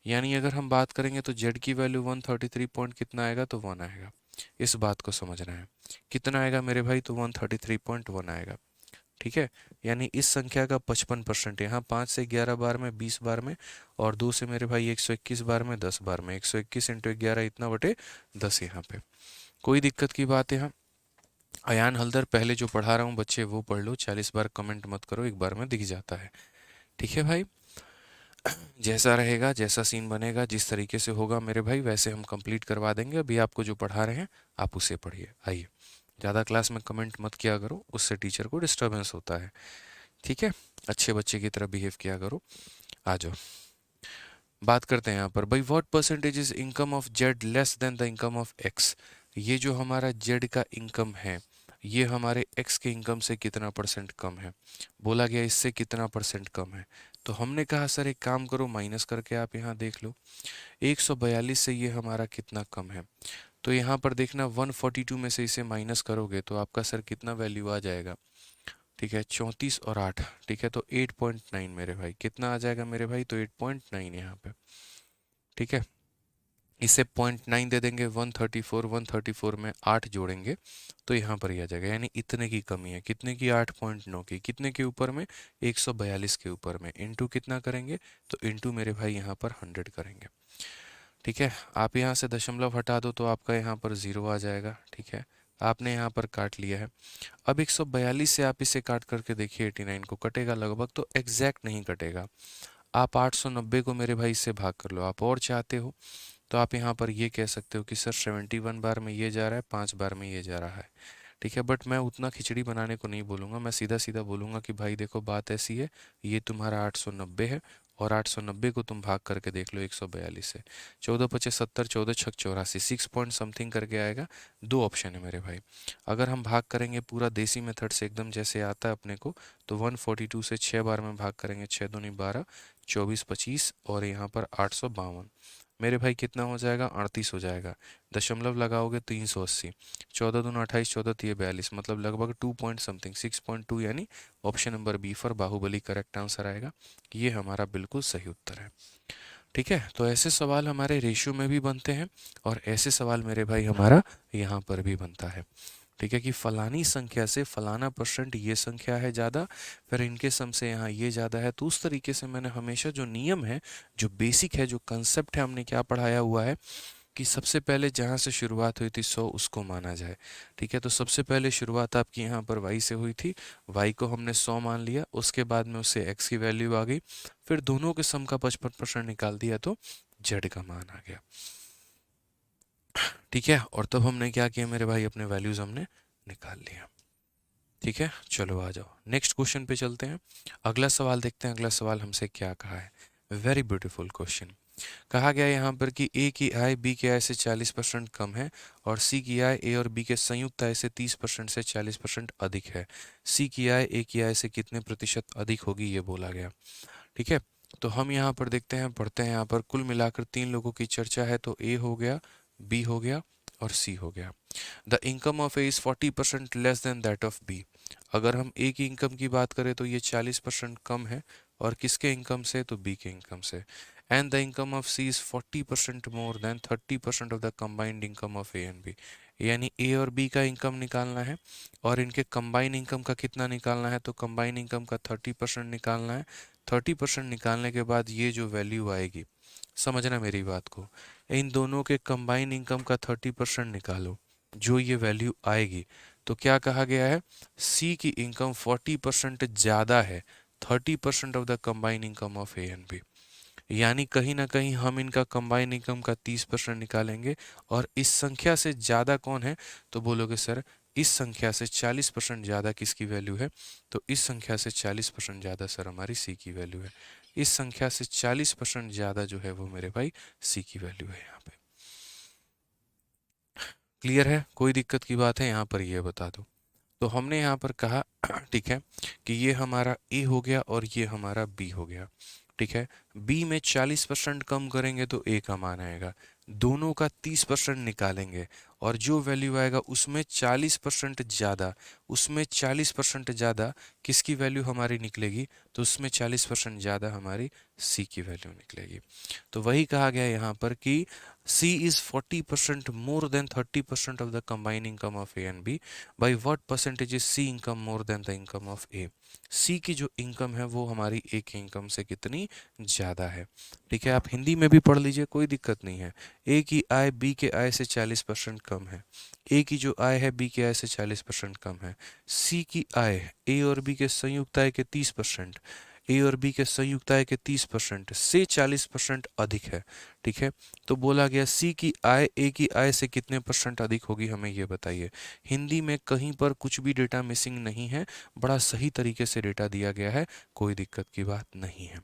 यानी अगर हम बात करेंगे तो जेड की वैल्यू 133 पॉइंट कितना आएगा? तो 1 आएगा। इस बात को समझना है। कितना आएगा मेरे भाई? तो 133.1 आएगा। ठीक है, यानी इस संख्या का 55% यहाँ 5 से 11 बार में, 20 बार में, और 2 से मेरे भाई 121 बार में, 10 बार में, 121 इंटू 11 इतना बटे 10 यहाँ पे। कोई दिक्कत की बात है? यहाँ अयान हल्दर पहले जो पढ़ा रहा हूँ बच्चे वो पढ़ लो, 40 बार कमेंट मत करो, एक बार में दिख जाता है। ठीक है भाई, जैसा रहेगा, जैसा सीन बनेगा, जिस तरीके से होगा मेरे भाई वैसे हम कंप्लीट करवा देंगे। अभी आपको जो पढ़ा रहे हैं आप उसे पढ़िए। आइए, ज़्यादा क्लास में कमेंट मत किया करो, उससे टीचर को डिस्टर्बेंस होता है। ठीक है, अच्छे बच्चे की तरह बिहेव किया करो। आ जाओ, बात करते हैं यहाँ पर भाई, what percentage is income of Z less than the income of x. ये जो हमारा जेड का इनकम है ये हमारे एक्स के इनकम से कितना परसेंट कम है? बोला गया इससे कितना परसेंट कम है। तो हमने कहा सर एक काम करो, माइनस करके आप यहाँ देख लो, 142 से ये हमारा कितना कम है। तो यहाँ पर देखना 142 में से इसे माइनस करोगे तो आपका सर कितना वैल्यू आ जाएगा? ठीक है, 34 और 8, ठीक है, तो 8.9 मेरे भाई, कितना आ जाएगा मेरे भाई? तो 8.9 यहाँ पे। ठीक है, इसे 0.9 दे देंगे, 134, 134 में 8 जोड़ेंगे तो यहाँ पर ही आ जाएगा। यानी इतने की कमी है, कितने की? 8.9 की। कितने के ऊपर में? 142 के ऊपर में। इंटू कितना करेंगे? तो इंटू मेरे भाई यहाँ पर 100 करेंगे। ठीक है, आप यहाँ से दशमलव हटा दो तो आपका यहाँ पर 0 आ जाएगा। ठीक है, आपने यहाँ पर काट लिया है। अब 142 से आप इसे काट करके देखिए 89 को, कटेगा लगभग? तो एग्जैक्ट नहीं कटेगा। आप 890 को मेरे भाई इससे भाग कर लो। आप और चाहते हो तो आप यहाँ पर ये कह सकते हो कि सर 71 बार में ये जा रहा है, 5 बार में ये जा रहा है। ठीक है, बट मैं उतना खिचड़ी बनाने को नहीं बोलूँगा, मैं सीधा सीधा बोलूँगा कि भाई देखो बात ऐसी है, ये तुम्हारा 890 है, और 890 को तुम भाग करके देख लो 142 से। 14×5 = 70, 14×6 = 84, 6 पॉइंट समथिंग करके आएगा। दो ऑप्शन है मेरे भाई। अगर हम भाग करेंगे पूरा देसी मेथड से, एकदम जैसे आता है अपने को, तो 142 से 6 बार में भाग करेंगे, 6 दूनी 12, 24 25, और यहाँ पर 852 मेरे भाई कितना हो जाएगा? 38 हो जाएगा। दशमलव लगाओगे 380, 14 दूना 28, 14 तिये 42, मतलब लगभग 2 पॉइंट समथिंग, 6.2, यानी option number B for Baahubali correct answer आएगा। ये हमारा बिल्कुल सही उत्तर है। ठीक है, तो ऐसे सवाल हमारे रेशियो में भी बनते हैं, और ऐसे सवाल मेरे भाई हमारा यहाँ पर भी बनता है। ठीक है, कि फलानी संख्या से फलाना परसेंट ये संख्या है ज़्यादा, फिर इनके सम से यहाँ ये ज़्यादा है। तो उस तरीके से मैंने हमेशा जो नियम है, जो बेसिक है, जो कंसेप्ट है, हमने क्या पढ़ाया हुआ है कि सबसे पहले जहाँ से शुरुआत हुई थी 100 उसको माना जाए। ठीक है, तो सबसे पहले शुरुआत आपकी यहाँ पर y से हुई थी, y को हमने 100 मान लिया, उसके बाद में उससे x की वैल्यू आ गई, फिर दोनों के सम का 55% निकाल दिया तो z का मान आ गया। ठीक है, और तब हमने क्या किया मेरे भाई? अपने वैल्यूज हमने निकाल लिया। ठीक है, चलो आ जाओ नेक्स्ट क्वेश्चन पे चलते हैं। अगला सवाल देखते हैं, अगला सवाल हमसे क्या कहा है। Very beautiful question. कहा गया यहाँ पर कि ए की आय बी के आय से 40% कम है, और सी की आय ए और बी के संयुक्त आय से 30% से 40% अधिक है। सी की आय ए की आय से कितने प्रतिशत अधिक होगी, ये बोला गया। ठीक है, तो हम यहाँ पर देखते हैं, पढ़ते हैं। यहाँ पर कुल मिलाकर 3 लोगों की चर्चा है, तो ए हो गया, बी हो गया, और सी हो गया। The income of A is 40% less than that of B. अगर हम ए की इनकम की बात करें तो ये 40% कम है, और किसके इनकम से? तो बी के इनकम से। And the income of C is 40% more than 30% of the combined income of A and B. यानी ए और बी का इनकम निकालना है, और इनके कंबाइन इनकम का कितना निकालना है? तो कंबाइन इनकम का 30% निकालना है। 30% निकालने के बाद ये जो वैल्यू आएगी, समझना मेरी बात को, इन दोनों के कंबाइन इनकम का 30% निकालो, जो ये वैल्यू आएगी, तो क्या कहा गया है? सी की इनकम 40% ज़्यादा है 30% of the combine income of A and B. यानी कहीं ना कहीं हम इनका कंबाइन इनकम का 30% निकालेंगे, और इस संख्या से ज़्यादा कौन है? तो बोलोगे सर इस संख्या से 40% ज़्यादा किसकी वैल्यू है? तो इस संख्या से 40% ज़्यादा सर हमारी सी की वैल्यू है। इस संख्या से 40% ज़्यादा जो है वो मेरे भाई सी की वैल्यू है यहाँ पे। क्लियर है? कोई दिक्कत की बात है यहाँ पर, ये बता दो। तो हमने यहाँ पर कहा ठीक है कि ये हमारा ए हो गया और ये हमारा बी हो गया। ठीक है, बी में 40% कम करेंगे तो ए का मान आएगा, दोनों का 30% निकालेंगे और जो वैल्यू आएगा उसमें 40% ज़्यादा, उसमें 40% ज़्यादा किसकी वैल्यू हमारी निकलेगी? तो उसमें 40% ज़्यादा हमारी सी की वैल्यू निकलेगी। तो वही कहा गया यहाँ पर कि C is 40% more than 30% of the combined income of A and B. By what percentage is C income more than the income of A? C की जो इनकम है वो हमारी A की इनकम से कितनी ज़्यादा है। ठीक है, आप हिंदी में भी पढ़ लीजिए, कोई दिक्कत नहीं है। A की आय B के आय से 40% कम है, A की जो आय है B के आय से 40% कम है। C की आय A और B के संयुक्त आय के 30%, ए और बी के संयुक्त आय के 30% से 40% अधिक है। ठीक है, तो बोला गया सी की आय ए की आय से कितने परसेंट अधिक होगी, हमें ये बताइए। हिंदी में कहीं पर कुछ भी डेटा मिसिंग नहीं है, बड़ा सही तरीके से डेटा दिया गया है, कोई दिक्कत की बात नहीं है।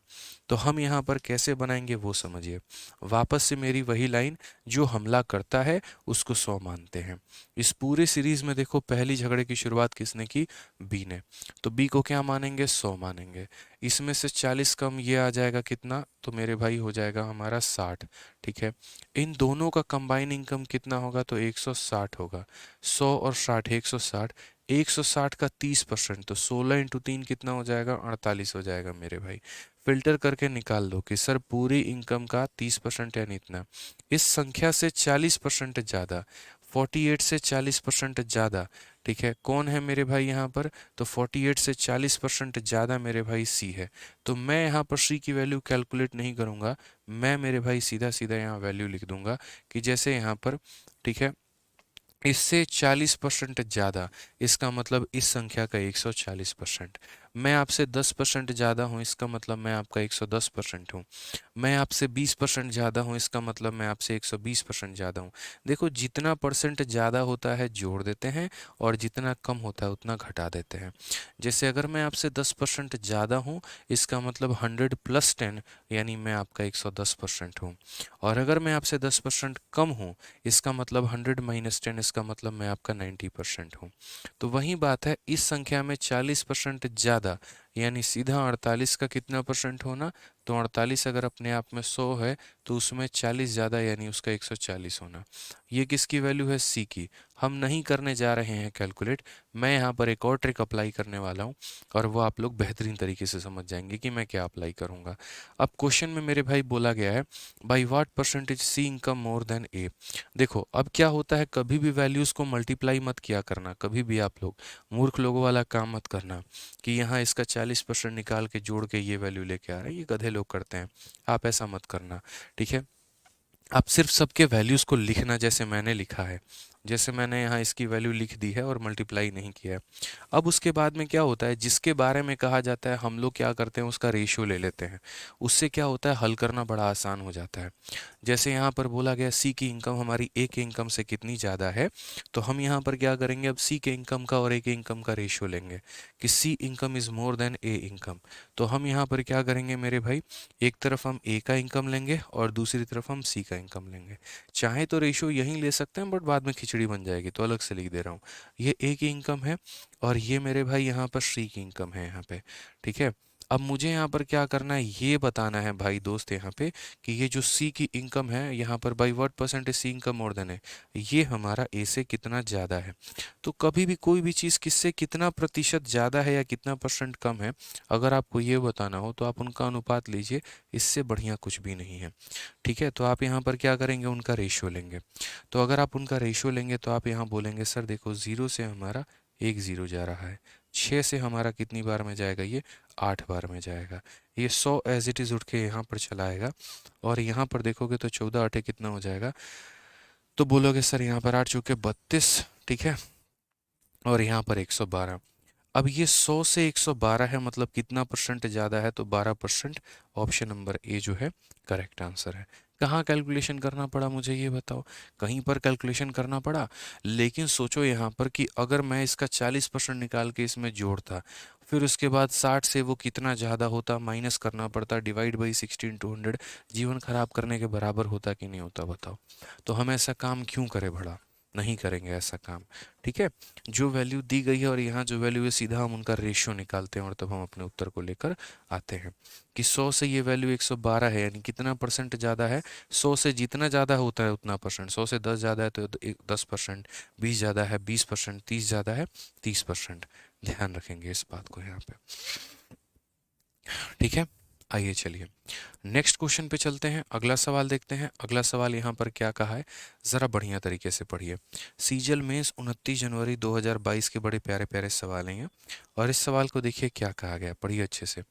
तो हम यहाँ पर कैसे बनाएंगे वो समझिए। वापस से मेरी वही लाइन, जो हमला करता है उसको 100 मानते हैं। इस पूरे सीरीज में देखो पहली झगड़े की शुरुआत किसने की? बी ने। तो बी को क्या मानेंगे? 100 मानेंगे। इसमें से 40 कम ये आ जाएगा कितना? तो मेरे भाई हो जाएगा हमारा 60। ठीक है, इन दोनों का कंबाइन इनकम कितना होगा? तो 160 होगा। 100 और 60, 160। 160 का 30%, तो 16 इंटू 3 कितना हो जाएगा? 48 हो जाएगा मेरे भाई। फिल्टर करके निकाल दो कि सर पूरी इनकम का 30% यानी इतना। इस संख्या से 40% ज़्यादा, 48 से 40% ज़्यादा। ठीक है, कौन है मेरे भाई यहाँ पर? तो 48 से 40% ज़्यादा मेरे भाई सी है। तो मैं यहाँ पर सी की वैल्यू कैलकुलेट नहीं करूँगा, मैं मेरे भाई सीधा सीधा यहाँ वैल्यू लिख दूंगा कि जैसे यहाँ पर, ठीक है, इससे 40% ज़्यादा, इसका मतलब इस संख्या का 140%। मैं आपसे 10% ज़्यादा हूँ, इसका मतलब मैं आपका 110% हूँ। मैं आपसे 20% ज़्यादा हूँ, इसका मतलब मैं आपसे 120% ज़्यादा हूँ। देखो जितना परसेंट ज़्यादा होता है जोड़ देते हैं और जितना कम होता है उतना घटा देते हैं। जैसे अगर मैं आपसे 10% ज़्यादा हूँ, इसका मतलब 100 + 10 यानी मैं आपका 110% हूँ। और अगर मैं आपसे 10% कम हूँ, इसका मतलब 100 - 10, इसका मतलब मैं आपका 90% हूँ। तो वही बात है, इस संख्या में 40% ज़्यादा यानी सीधा 48 का कितना परसेंट होना? तो 48 अगर अपने आप में 100 है तो उसमें 40 ज़्यादा यानी उसका 140 होना। ये किसकी वैल्यू है? सी की। हम नहीं करने जा रहे हैं कैलकुलेट, मैं यहाँ पर एक और ट्रिक अप्लाई करने वाला हूँ और वो आप लोग बेहतरीन तरीके से समझ जाएंगे कि मैं क्या अप्लाई करूँगा। अब क्वेश्चन में मेरे भाई बोला गया है by what percentage C income more than A. देखो अब क्या होता है, कभी भी वैल्यूज़ को मल्टीप्लाई मत किया करना, कभी भी आप लोग मूर्ख लोगों वाला काम मत करना कि यहाँ इसका 40% निकाल के जोड़ के ये वैल्यू लेके आ रहा है, ये गधे लोग करते हैं, आप ऐसा मत करना। ठीक है, आप सिर्फ सबके वैल्यूज़ को लिखना जैसे मैंने लिखा है, जैसे मैंने यहाँ इसकी वैल्यू लिख दी है और मल्टीप्लाई नहीं किया है। अब उसके बाद में क्या होता है, जिसके बारे में कहा जाता है हम लोग क्या करते हैं, उसका रेशियो ले लेते हैं। उससे क्या होता है, हल करना बड़ा आसान हो जाता है। जैसे यहाँ पर बोला गया सी की इनकम हमारी ए के इनकम से कितनी ज़्यादा है, तो हम यहाँ पर क्या करेंगे, अब सी के इनकम का और ए के इनकम का रेशियो लेंगे कि C income is more than A income. तो हम यहाँ पर क्या करेंगे मेरे भाई, एक तरफ हम ए का इनकम लेंगे और दूसरी तरफ हम सी का इनकम लेंगे। चाहे तो रेशियो यहीं ले सकते हैं, बट बाद में खिचड़ी बन जाएगी, तो अलग से लिख दे रहा हूँ। ये ए की इनकम है और ये मेरे भाई यहाँ पर सी की इनकम है यहाँ पे। ठीक है, अब मुझे यहाँ पर क्या करना है, ये बताना है भाई दोस्त यहाँ पे कि ये जो सी की इनकम है यहाँ पर by what percentage C income more than है, ये हमारा ए से कितना ज़्यादा है। तो कभी भी कोई भी चीज़ किससे कितना प्रतिशत ज़्यादा है या कितना परसेंट कम है, अगर आपको ये बताना हो तो आप उनका अनुपात लीजिए, इससे बढ़िया कुछ भी नहीं है। ठीक है, तो आप यहाँ पर क्या करेंगे, उनका रेशियो लेंगे। तो अगर आप उनका रेशियो लेंगे तो आप यहाँ बोलेंगे सर देखो 0 से हमारा 1 0 जा रहा है, 6 से हमारा कितनी बार में जाएगा, ये 8 बार में जाएगा। ये 100 एज इट इज़ उठ के यहाँ पर चला आएगा और यहाँ पर देखोगे तो 14 8 कितना हो जाएगा, तो बोलोगे सर यहाँ पर 8 चौके 32। ठीक है, और यहाँ पर 112। अब ये 100 से 112 है, मतलब कितना परसेंट ज़्यादा है, तो 12%। ऑप्शन नंबर ए जो है करेक्ट आंसर है। कहाँ कैलकुलेशन करना पड़ा मुझे ये बताओ? कहीं पर कैलकुलेशन करना पड़ा। लेकिन सोचो यहाँ पर कि अगर मैं इसका 40% निकाल के इसमें जोड़ता, फिर उसके बाद 60 से वो कितना ज़्यादा होता, माइनस करना पड़ता, डिवाइड बाई 16/200, जीवन खराब करने के बराबर होता कि नहीं होता बताओ? तो हम ऐसा काम क्यों करें भला? नहीं करेंगे ऐसा काम। ठीक है, जो वैल्यू दी गई है और यहाँ जो वैल्यू है, सीधा हम उनका रेशियो निकालते हैं और तब हम अपने उत्तर को लेकर आते हैं कि 100 से ये वैल्यू 112 है, यानी कितना परसेंट ज़्यादा है? 100 से जितना ज़्यादा होता है उतना परसेंट। 100 से 10 ज़्यादा है तो 10%, 20 ज़्यादा है 20%, 30 ज़्यादा है 30%। ध्यान रखेंगे इस बात को यहाँ पे। ठीक है, आइए चलिए नेक्स्ट क्वेश्चन पे चलते हैं, अगला सवाल देखते हैं। अगला सवाल यहाँ पर क्या कहा है, ज़रा बढ़िया तरीके से पढ़िए। सीजल मेंस 29 जनवरी 2022 के बड़े प्यारे प्यारे सवाल हैं ये। और इस सवाल को देखिए क्या कहा गया, पढ़िए अच्छे से।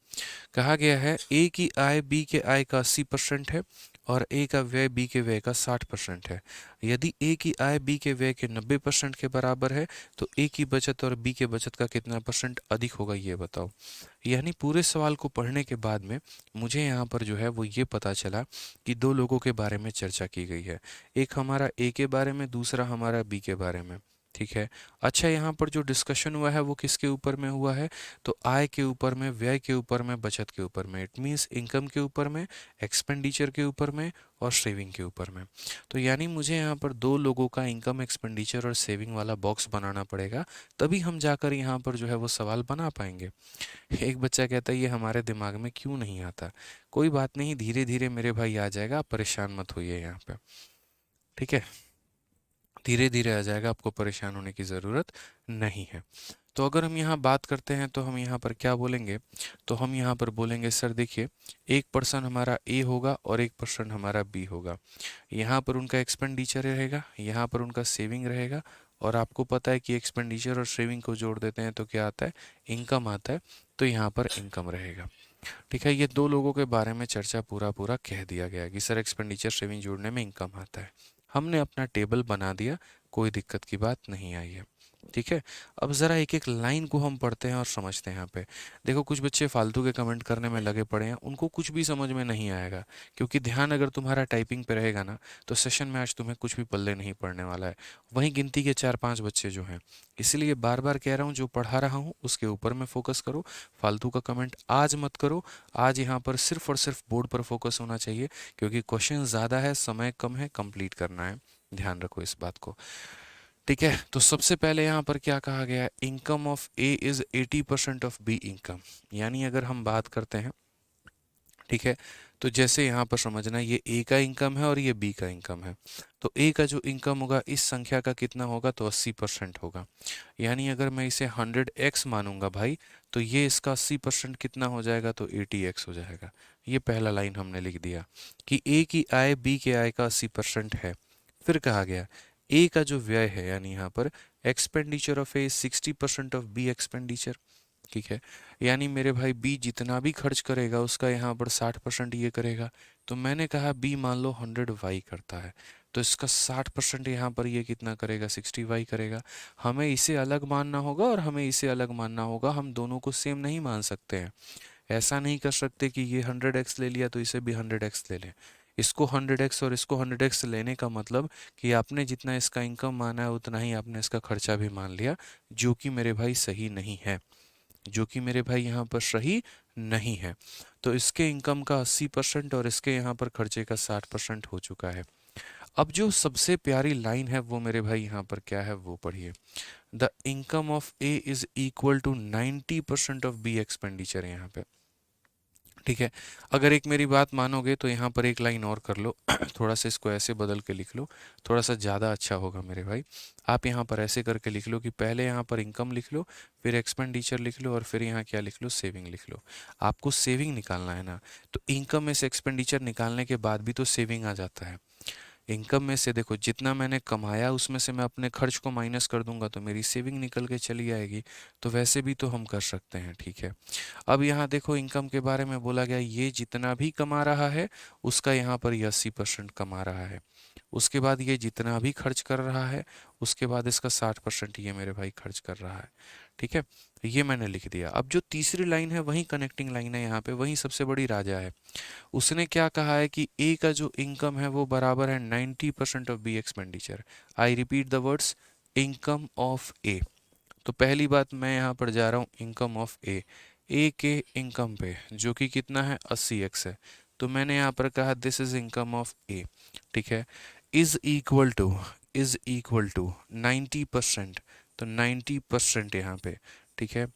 कहा गया है ए की आय बी के आय का 80% है और ए का व्यय बी के व्यय का 60% है। यदि ए की आय बी के व्यय के 90% के बराबर है तो ए की बचत और बी के बचत का कितना परसेंट अधिक होगा, ये बताओ। यानी पूरे सवाल को पढ़ने के बाद में मुझे यहाँ पर जो है वो ये पता चला कि दो लोगों के बारे में चर्चा की गई है। एक हमारा ए के बारे में, दूसरा हमारा बी के बारे में। ठीक है। अच्छा, यहाँ पर जो डिस्कशन हुआ है वो किसके ऊपर में हुआ है? तो आय के ऊपर में, व्यय के ऊपर में, बचत के ऊपर में। इट मीन्स इनकम के ऊपर में, एक्सपेंडिचर के ऊपर में और सेविंग के ऊपर में। तो यानी मुझे यहाँ पर दो लोगों का इनकम, एक्सपेंडिचर और सेविंग वाला बॉक्स बनाना पड़ेगा, तभी हम जाकर यहाँ पर जो है वो सवाल बना पाएंगे। एक बच्चा कहता है ये हमारे दिमाग में क्यों नहीं आता? कोई बात नहीं, धीरे धीरे मेरे भाई आ जाएगा, आप परेशान मत होइए यहाँ पे। ठीक है, धीरे धीरे आ जाएगा, आपको परेशान होने की ज़रूरत नहीं है। तो अगर हम यहाँ बात करते हैं तो हम यहाँ पर क्या बोलेंगे? तो हम यहाँ पर बोलेंगे सर देखिए, एक पर्सन हमारा ए होगा और एक पर्सन हमारा बी होगा। यहाँ पर उनका एक्सपेंडिचर रहेगा, यहाँ पर उनका सेविंग रहेगा। और आपको पता है कि एक्सपेंडिचर और सेविंग को जोड़ देते हैं तो क्या आता है? इनकम आता है। तो यहाँ पर इनकम रहेगा। ठीक है, ये दो लोगों के बारे में चर्चा पूरा पूरा कह दिया गया कि सर एक्सपेंडिचर सेविंग जोड़ने में इनकम आता है। हमने अपना टेबल बना दिया, कोई दिक्कत की बात नहीं आई है। ठीक है, अब ज़रा एक एक लाइन को हम पढ़ते हैं और समझते हैं। यहाँ पे देखो, कुछ बच्चे फालतू के कमेंट करने में लगे पड़े हैं, उनको कुछ भी समझ में नहीं आएगा। क्योंकि ध्यान अगर तुम्हारा टाइपिंग पे रहेगा ना, तो सेशन में आज तुम्हें कुछ भी पल्ले नहीं पड़ने वाला है। वहीं गिनती के 4-5 बच्चे जो हैं, इसलिए बार बार कह रहा हूँ, जो पढ़ा रहा हूँ उसके ऊपर में फोकस करो, फालतू का कमेंट आज मत करो। आज यहाँ पर सिर्फ और सिर्फ बोर्ड पर फोकस होना चाहिए, क्योंकि क्वेश्चन ज़्यादा है, समय कम है, कंप्लीट करना है। ध्यान रखो इस बात को। ठीक है, तो सबसे पहले यहाँ पर क्या कहा गया है? Income of A is 80% of be income. यानी अगर हम बात करते हैं, ठीक है, तो जैसे यहाँ पर समझना, ये ए का इनकम है और ये बी का इनकम है। तो ए का जो इनकम होगा इस संख्या का कितना होगा? तो 80% होगा। यानी अगर मैं इसे 100x मानूंगा भाई, तो ये इसका 80% कितना हो जाएगा? तो 80x हो जाएगा। ये पहला लाइन हमने लिख दिया कि ए की आय बी के आय का 80% है। फिर कहा गया ए का जो व्यय है, यानी यहाँ पर expenditure of A 60% of B expenditure. ठीक है, यानी मेरे भाई बी जितना भी खर्च करेगा उसका यहाँ पर 60% ये करेगा। तो मैंने कहा बी मान लो 100y करता है, तो इसका 60% यहाँ पर ये कितना करेगा? 60y करेगा। हमें इसे अलग मानना होगा और हमें इसे अलग मानना होगा, हम दोनों को सेम नहीं मान सकते हैं। ऐसा नहीं कर सकते कि ये 100x ले लिया तो इसे भी 100x ले लें। इसको 100x और इसको 100x लेने का मतलब कि आपने जितना इसका इनकम माना है उतना ही आपने इसका खर्चा भी मान लिया, जो कि मेरे भाई सही नहीं है, जो कि मेरे भाई यहाँ पर सही नहीं है। तो इसके इनकम का 80% और इसके यहाँ पर खर्चे का 60% हो चुका है। अब जो सबसे प्यारी लाइन है वो मेरे भाई यहाँ पर क्या है, वो पढ़िए। The income of A is equal to 90% of B expenditure है यहाँ पे। ठीक है, अगर एक मेरी बात मानोगे तो यहाँ पर एक लाइन और कर लो थोड़ा सा इसको ऐसे बदल के लिख लो, थोड़ा सा ज़्यादा अच्छा होगा मेरे भाई। आप यहाँ पर ऐसे करके लिख लो कि पहले यहाँ पर इनकम लिख लो, फिर एक्सपेंडिचर लिख लो और फिर यहाँ क्या लिख लो? सेविंग लिख लो। आपको सेविंग निकालना है ना, तो इनकम में से एक्सपेंडिचर निकालने के बाद भी तो सेविंग आ जाता है। इनकम में से देखो, जितना मैंने कमाया उसमें से मैं अपने खर्च को माइनस कर दूंगा तो मेरी सेविंग निकल के चली आएगी। तो वैसे भी तो हम कर सकते हैं। ठीक है, अब यहाँ देखो, इनकम के बारे में बोला गया ये जितना भी कमा रहा है उसका यहाँ पर ये 80% कमा रहा है। उसके बाद ये जितना भी खर्च कर रहा है उसके बाद इसका 60% ये मेरे भाई खर्च कर रहा है। ठीक है, ये मैंने लिख दिया। अब जो तीसरी लाइन है वही कनेक्टिंग लाइन है, यहाँ पे वही सबसे बड़ी राजा है। उसने क्या कहा है कि ए का जो इनकम है वो बराबर है 90% of B expenditure. I repeat the words, income of A. तो पहली बात मैं यहाँ पर जा रहा हूँ इनकम ऑफ ए, ए के इनकम पे जो कि कितना है 80x है, तो मैंने यहाँ पर कहा दिस इज इनकम ऑफ ए। ठीक है, इज इक्वल टू 90%, तो 90% यहाँ पे। ठीक है,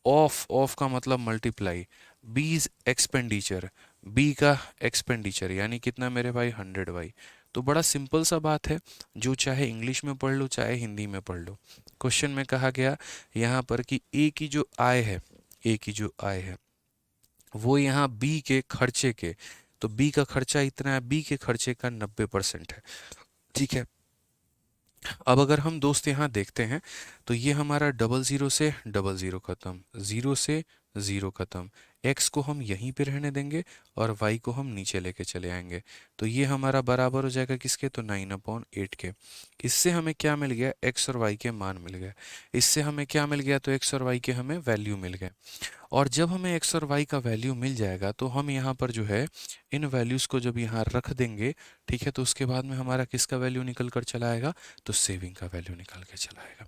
ऑफ ऑफ का मतलब मल्टीप्लाई, बीज एक्सपेंडिचर, बी का एक्सपेंडिचर यानी कितना मेरे भाई 100 तो बड़ा सिंपल सा बात है, जो चाहे इंग्लिश में पढ़ लो चाहे हिंदी में पढ़ लो। क्वेश्चन में कहा गया यहाँ पर कि ए की जो आय है, ए की जो आय है वो यहाँ बी के खर्चे के, तो बी का खर्चा इतना है, बी के खर्चे का 90% है। ठीक है, अब अगर हम दोस्त यहाँ देखते हैं तो ये हमारा डबल ज़ीरो से डबल ज़ीरो खत्म, ज़ीरो से ज़ीरो खत्म, x को हम यहीं पे रहने देंगे और y को हम नीचे लेके चले आएंगे, तो ये हमारा बराबर हो जाएगा किसके, तो 9/8 के। इससे हमें क्या मिल गया, x और y के मान मिल गए। इससे हमें क्या मिल गया, तो x और y के हमें वैल्यू मिल गए। और जब हमें x और y का वैल्यू मिल जाएगा तो हम यहाँ पर जो है इन वैल्यूज़ को जब यहाँ रख देंगे, ठीक है, तो उसके बाद में हमारा किसका वैल्यू निकल कर चला आएगा, तो सेविंग का वैल्यू निकल के चला आएगा।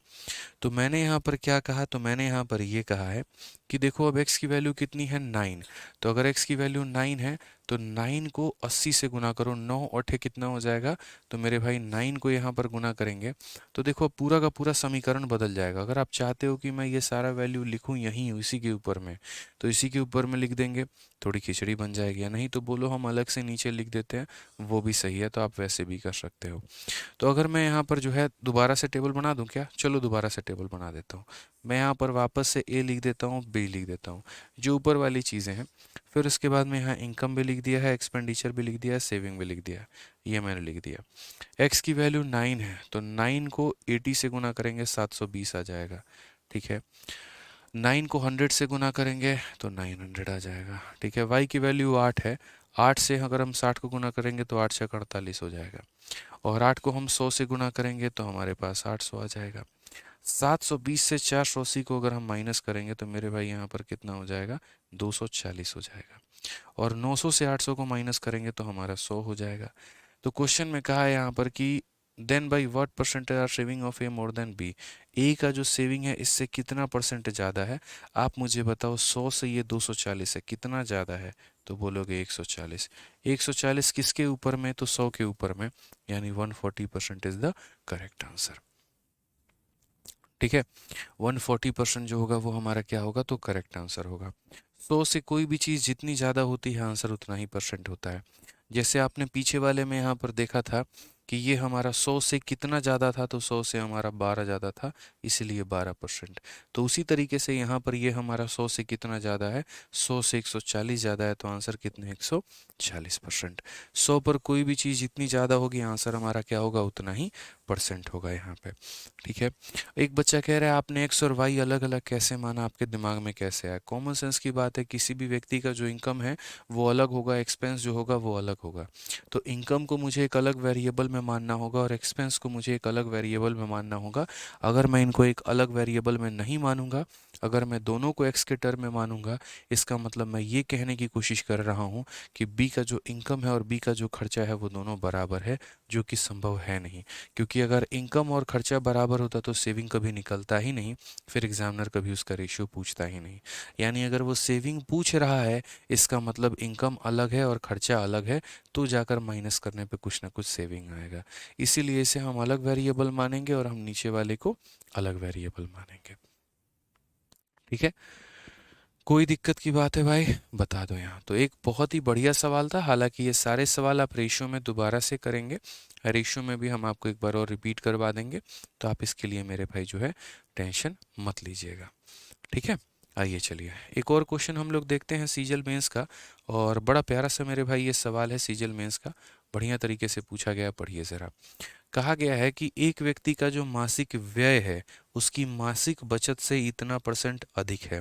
तो मैंने यहाँ पर क्या कहा, तो मैंने यहाँ पर ये कहा है कि देखो अब x की वैल्यू कितनी है 9, तो अगर x की वैल्यू 9 है तो 9 को 80 से गुना करो, 9 और कितना हो जाएगा, तो मेरे भाई 9 को यहाँ पर गुना करेंगे तो देखो पूरा का पूरा समीकरण बदल जाएगा। अगर आप चाहते हो कि मैं ये सारा वैल्यू लिखूँ यहीं इसी के ऊपर में, तो इसी के ऊपर में लिख देंगे, थोड़ी खिचड़ी बन जाएगी। या नहीं तो बोलो हम अलग से नीचे लिख देते हैं, वो भी सही है, तो आप वैसे भी कर सकते हो। तो अगर मैं यहाँ पर जो है दोबारा से टेबल बना दूँ क्या, चलो दोबारा से टेबल बना देता हूँ। मैं यहाँ पर वापस से ए लिख देता हूँ, बी लिख देता हूँ, जो ऊपर वाली चीज़ें हैं। फिर उसके बाद में यहाँ इनकम भी लिख दिया है, एक्सपेंडिचर भी लिख दिया है, सेविंग भी लिख दिया है, ये मैंने लिख दिया। एक्स की वैल्यू 9 है तो 9 को 80 से गुना करेंगे 720 आ जाएगा। ठीक है, 9 को 100 से गुना करेंगे तो 900 आ जाएगा। ठीक है, वाई की वैल्यू 8 है, 8 से अगर हम 60 को गुना करेंगे तो 8 से 48 हो जाएगा, और 8 को हम 100 से गुना करेंगे तो हमारे पास 800 आ जाएगा। 720 से 480 को अगर हम माइनस करेंगे तो मेरे भाई यहाँ पर कितना हो जाएगा, 240 हो जाएगा, और 900 से 800 को माइनस करेंगे तो हमारा 100 हो जाएगा। तो क्वेश्चन में कहा है यहाँ पर कि then by what percentage are saving of A more than B, A का जो सेविंग है इससे कितना परसेंट ज़्यादा है, आप मुझे बताओ। 100 से ये 240 है, कितना ज़्यादा है, तो बोलोगे 140। 140 किसके ऊपर में, तो 100 के ऊपर में, यानी 140% इज द करेक्ट आंसर। ठीक है, 140% जो होगा वो हमारा क्या होगा, तो करेक्ट आंसर होगा। 100 से कोई भी चीज़ जितनी ज़्यादा होती है आंसर उतना ही परसेंट होता है। जैसे आपने पीछे वाले में यहाँ पर देखा था कि ये हमारा 100 से कितना ज़्यादा था, तो 100 से हमारा 12 ज़्यादा था, इसलिए 12%। तो उसी तरीके से यहाँ पर ये हमारा 100 से कितना ज़्यादा है, 100 से 140 ज़्यादा है, तो आंसर कितने 140%। 100 पर कोई भी चीज़ जितनी ज़्यादा होगी आंसर हमारा क्या होगा, उतना ही परसेंट होगा यहाँ पे। ठीक है, एक बच्चा कह रहा है आपने एक्स और वाई अलग अलग कैसे माना, आपके दिमाग में कैसे आया। कॉमन सेंस की बात है, किसी भी व्यक्ति का जो इनकम है वो अलग होगा, एक्सपेंस जो होगा वो अलग होगा। तो इनकम को मुझे एक अलग वेरिएबल में मानना होगा और एक्सपेंस को मुझे एक अलग वेरिएबल में मानना होगा। अगर मैं इनको एक अलग वेरिएबल में नहीं मानूंगा, अगर मैं दोनों को एक्स के टर्म में मानूंगा, इसका मतलब मैं ये कहने की कोशिश कर रहा हूँ कि बी का जो इनकम है और बी का जो खर्चा है वो दोनों बराबर है, जो कि संभव है नहीं। क्योंकि अगर इनकम और खर्चा बराबर होता तो सेविंग कभी निकलता ही नहीं, फिर एग्जामिनर कभी उसका रेशियो पूछता ही नहीं। यानी अगर वो सेविंग पूछ रहा है, इसका मतलब इनकम अलग है और खर्चा अलग है, तो जाकर माइनस करने पे कुछ ना कुछ सेविंग आएगा। इसीलिए इसे हम अलग वेरिएबल मानेंगे और हम नीचे वाले को अलग वेरिएबल मानेंगे। ठीक है, कोई दिक्कत की बात है भाई, बता दो यहाँ। तो एक बहुत ही बढ़िया सवाल था, हालांकि ये सारे सवाल आप रेशियो में दोबारा से करेंगे, रेशियो में भी हम आपको एक बार और रिपीट करवा देंगे, तो आप इसके लिए मेरे भाई जो है टेंशन मत लीजिएगा। ठीक है, आइए चलिए एक और क्वेश्चन हम लोग देखते हैं सीजल मेंस का, और बड़ा प्यारा सा मेरे भाई ये सवाल है सीजल मेंस का, बढ़िया तरीके से पूछा गया, पढ़िए ज़रा। कहा गया है कि एक व्यक्ति का जो मासिक व्यय है उसकी मासिक बचत से इतना परसेंट अधिक है।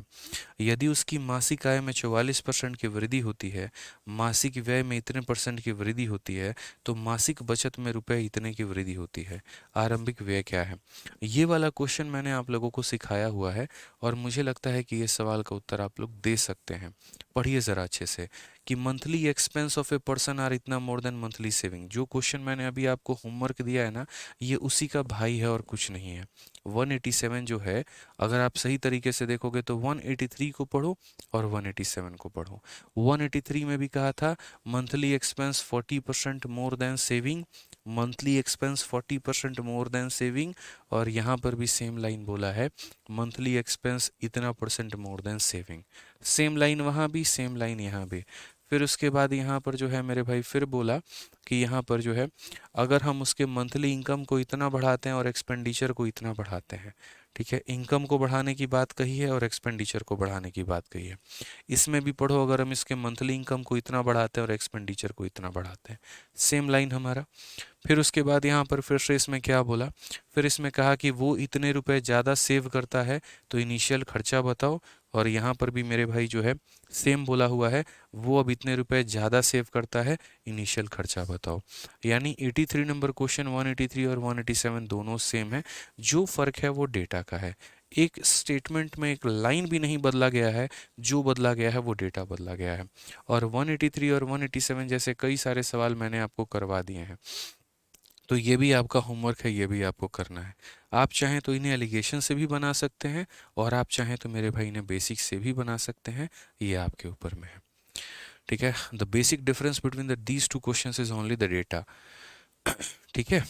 यदि उसकी मासिक आय में 44% की वृद्धि होती है, मासिक व्यय में इतने परसेंट की वृद्धि होती है, तो मासिक बचत में रुपए इतने की वृद्धि होती है। आरंभिक व्यय क्या है? ये वाला क्वेश्चन मैंने आप लोगों को सिखाया हुआ है और मुझे लगता है कि ये सवाल का उत्तर आप लोग दे सकते हैं। पढ़िए ज़रा अच्छे से कि monthly expense of a person are इतना मोर देन मंथली सेविंग। जो क्वेश्चन मैंने अभी आपको होमवर्क दिया है ना, ये उसी का भाई है और कुछ नहीं है। 187 जो है, अगर आप सही तरीके से देखोगे तो 183 को पढ़ो और 187 को पढ़ो। 183 में भी कहा था monthly expense 40% more then saving, monthly expense 40% more then saving, और यहाँ पर भी सेम लाइन बोला है मंथली एक्सपेंस इतना percent more than saving. Same line वहाँ भी, सेम लाइन यहाँ भी। फिर उसके बाद यहाँ पर जो है मेरे भाई फिर बोला कि यहाँ पर जो है अगर हम उसके मंथली इनकम को इतना बढ़ाते हैं और एक्सपेंडिचर को इतना बढ़ाते हैं, ठीक है, इनकम को बढ़ाने की बात कही है और एक्सपेंडिचर को बढ़ाने की बात कही है। इसमें भी पढ़ो, अगर हम इसके मंथली इनकम को इतना बढ़ाते हैं और एक्सपेंडिचर को इतना बढ़ाते हैं, सेम लाइन हमारा। फिर उसके बाद यहाँ पर फिर से इसमें क्या बोला, फिर इसमें कहा कि वो इतने रुपए ज़्यादा सेव करता है तो इनिशियल खर्चा बताओ, और यहाँ पर भी मेरे भाई जो है सेम बोला हुआ है, वो अब इतने रुपए ज़्यादा सेव करता है, इनिशियल खर्चा बताओ। यानी 83 नंबर क्वेश्चन 183 और 187 दोनों सेम है, जो फ़र्क है वो डेटा का है। एक स्टेटमेंट में एक लाइन भी नहीं बदला गया है, जो बदला गया है वो डेटा बदला गया है। और 183 और 187 जैसे कई सारे सवाल मैंने आपको करवा दिए हैं, तो ये भी आपका होमवर्क है, ये भी आपको करना है। आप चाहें तो इन्हें एलिगेशन से भी बना सकते हैं और आप चाहें तो मेरे भाई इन्हें बेसिक से भी बना सकते हैं, ये आपके ऊपर में है। ठीक है, the basic difference between the these two questions is only the data. ठीक है,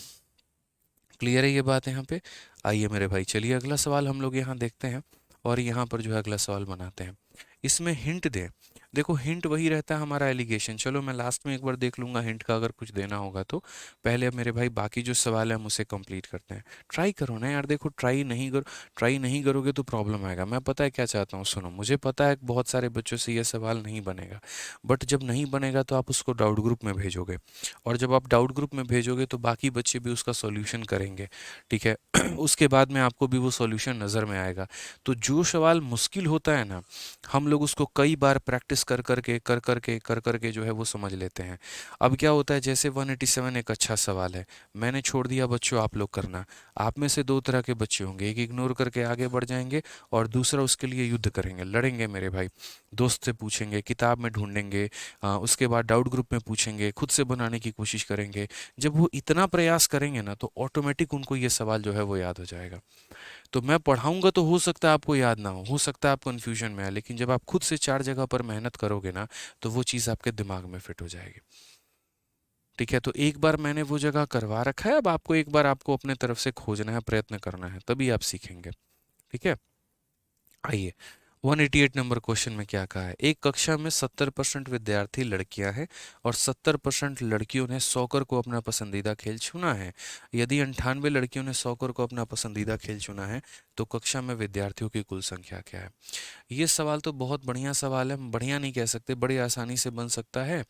क्लियर है ये बात यहाँ पे? आइए मेरे भाई, चलिए अगला सवाल हम लोग यहाँ देखते हैं और यहाँ पर जो है अगला सवाल बनाते हैं। इसमें हिंट दें। देखो हिंट वही रहता है हमारा एलिगेशन। चलो मैं लास्ट में एक बार देख लूंगा हिंट का अगर कुछ देना होगा तो। पहले अब मेरे भाई बाकी जो सवाल है हम उसे कंप्लीट करते हैं। ट्राई करो ना यार, देखो ट्राई नहीं करोगे तो प्रॉब्लम आएगा। मैं पता है क्या चाहता हूँ, सुनो, मुझे पता है बहुत सारे बच्चों से ये सवाल नहीं बनेगा, बट जब नहीं बनेगा तो आप उसको डाउट ग्रुप में भेजोगे, और जब आप डाउट ग्रुप में भेजोगे तो बाकी बच्चे भी उसका सॉल्यूशन करेंगे, ठीक है। उसके बाद में आपको भी वो सॉल्यूशन नज़र में आएगा। तो जो सवाल मुश्किल होता है ना, हम लोग उसको कई बार प्रैक्टिस कर करके जो है वो समझ लेते हैं। अब क्या होता है, जैसे 187 एक अच्छा सवाल है, मैंने छोड़ दिया बच्चों आप लोग करना। आप में से दो तरह के बच्चे होंगे, एक इग्नोर करके आगे बढ़ जाएंगे और दूसरा उसके लिए युद्ध करेंगे, लड़ेंगे मेरे भाई। दोस्त से पूछेंगे, किताब में ढूंढेंगे, उसके बाद डाउट ग्रुप में पूछेंगे, खुद से बनाने की कोशिश करेंगे। जब वो इतना प्रयास करेंगे ना तो ऑटोमेटिक उनको ये सवाल जो है वो याद हो जाएगा। तो मैं पढ़ाऊंगा तो हो सकता है आपको याद ना हो सकता है आप कंफ्यूजन में है, लेकिन जब आप खुद से चार जगह पर मेहनत करोगे ना तो वो चीज़ आपके दिमाग में फिट हो जाएगी। ठीक है, तो एक बार मैंने वो जगह करवा रखा है, अब आपको एक बार आपको अपने तरफ से खोजना है, प्रयत्न करना है, तभी आप सीखेंगे। ठीक है, आइए 188 नंबर क्वेश्चन में क्या कहा है। एक कक्षा में 70% विद्यार्थी लड़कियां हैं और 70% लड़कियों ने सॉकर को अपना पसंदीदा खेल चुना है। यदि 98 लड़कियों ने सॉकर को अपना पसंदीदा खेल चुना है तो कक्षा में विद्यार्थियों की कुल संख्या क्या है? ये सवाल तो बहुत बढ़िया सवाल है, बढ़िया नहीं कह सकते, बड़ी आसानी से बन सकता है।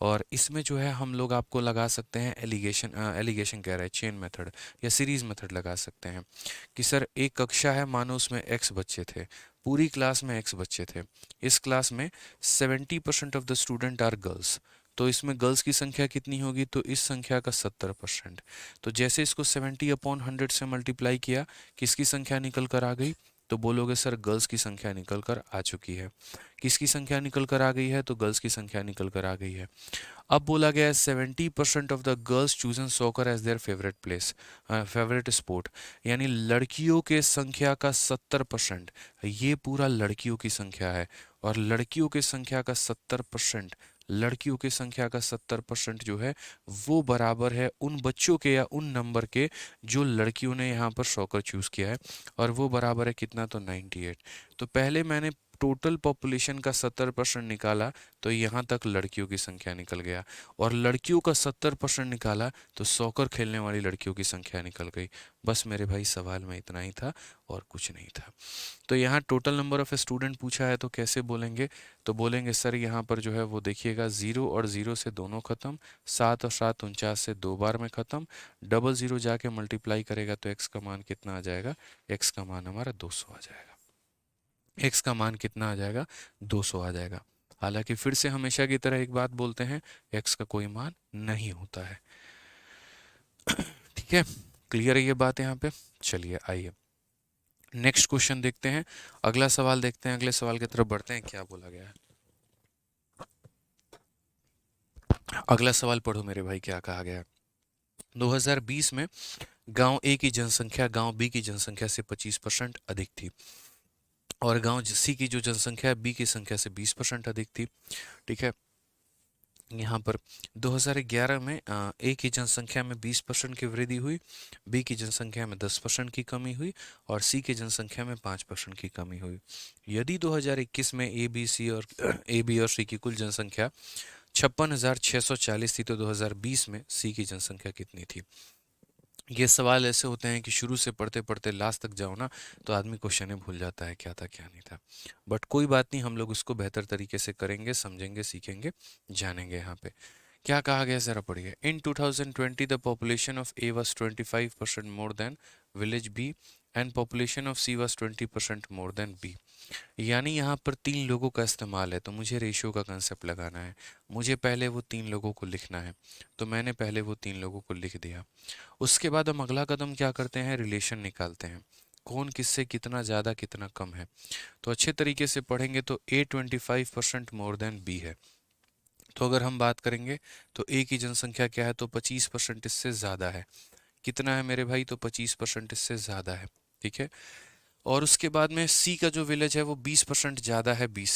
और इसमें जो है हम लोग आपको लगा सकते हैं एलिगेशन कह रहे हैं, चेन मेथड या सीरीज मेथड लगा सकते हैं कि सर एक कक्षा है, मानो उसमें एक्स बच्चे थे, पूरी क्लास में एक्स बच्चे थे। इस क्लास में 70% of the student are girls, तो इसमें गर्ल्स की संख्या कितनी होगी, तो इस संख्या का 70%। तो जैसे इसको 70/100 से मल्टीप्लाई किया, किसकी संख्या निकल कर आ गई, तो बोलोगे सर गर्ल्स की संख्या निकल कर आ चुकी है। किसकी संख्या निकल कर आ गई है, तो गर्ल्स की संख्या निकल कर आ गई है। अब बोला गया है 70% of the girls chosen soccer as their favourite place, favourite sport, यानी लड़कियों के संख्या का 70%, ये पूरा लड़कियों की संख्या है। और लड़कियों की संख्या का 70%, लड़कियों की संख्या का 70% जो है वो बराबर है उन बच्चों के या उन नंबर के जो लड़कियों ने यहाँ पर सॉकर चूज किया है, और वो बराबर है कितना, तो 98। तो पहले मैंने टोटल पॉपुलेशन का 70% निकाला तो यहाँ तक लड़कियों की संख्या निकल गया, और लड़कियों का 70% निकाला तो सॉकर खेलने वाली लड़कियों की संख्या निकल गई। बस मेरे भाई सवाल में इतना ही था और कुछ नहीं था। तो यहाँ टोटल नंबर ऑफ स्टूडेंट पूछा है तो कैसे बोलेंगे, तो बोलेंगे सर यहाँ पर जो है वो देखिएगा 0 और 0 से दोनों खत्म, 7 और 7 49 से 2 बार में खत्म, डबल 0 जाके मल्टीप्लाई करेगा तो x का मान कितना आ जाएगा, x का मान हमारा 200 आ जाएगा। x का मान कितना आ जाएगा, 200 आ जाएगा। हालांकि फिर से हमेशा की तरह एक बात बोलते हैं, x का कोई मान नहीं होता है। ठीक है, क्लियर है ये बात यहाँ पे। चलिए आइए नेक्स्ट क्वेश्चन देखते हैं, अगला सवाल देखते हैं, अगले सवाल की तरफ बढ़ते हैं, क्या बोला गया है। अगला सवाल पढ़ो मेरे भाई, क्या कहा गया है। 2020 में गांव ए की जनसंख्या गांव बी की जनसंख्या से 25% अधिक थी, और गांव सी की जो जनसंख्या है बी की संख्या से 20% अधिक थी। ठीक है, यहाँ पर 2011 में ए की जनसंख्या में 20% की वृद्धि हुई, बी की जनसंख्या में 10% की कमी हुई, और सी की जनसंख्या में 5% की कमी हुई। यदि 2021 में ए बी और सी की कुल जनसंख्या 56,640 थी तो 2020 में सी की जनसंख्या कितनी थी। ये सवाल ऐसे होते हैं कि शुरू से पढ़ते पढ़ते लास्ट तक जाओ ना तो आदमी क्वेश्चन ही भूल जाता है क्या था क्या नहीं था। बट कोई बात नहीं, हम लोग इसको बेहतर तरीके से करेंगे, समझेंगे, सीखेंगे, जानेंगे। यहाँ पे क्या कहा गया जरा पढ़िए। In 2020 the population of A was 25% more than village B and population of C was 20% more than B. यानी यहाँ पर 3 लोगों का इस्तेमाल है तो मुझे रेशियो का कंसेप्ट लगाना है। मुझे पहले वो 3 लोगों को लिखना है, तो मैंने पहले वो 3 लोगों को लिख दिया। उसके बाद हम अगला कदम क्या करते हैं, रिलेशन निकालते हैं, कौन किससे कितना ज़्यादा कितना कम है। तो अच्छे तरीके से पढ़ेंगे तो ए 25% मोर देन बी है। तो अगर हम बात करेंगे तो ए की जनसंख्या क्या है, तो 25% इससे ज़्यादा है। कितना है मेरे भाई, तो 25% इससे ज़्यादा है। ठीक है, और उसके बाद में सी का जो विलेज है वो 20% ज़्यादा है बी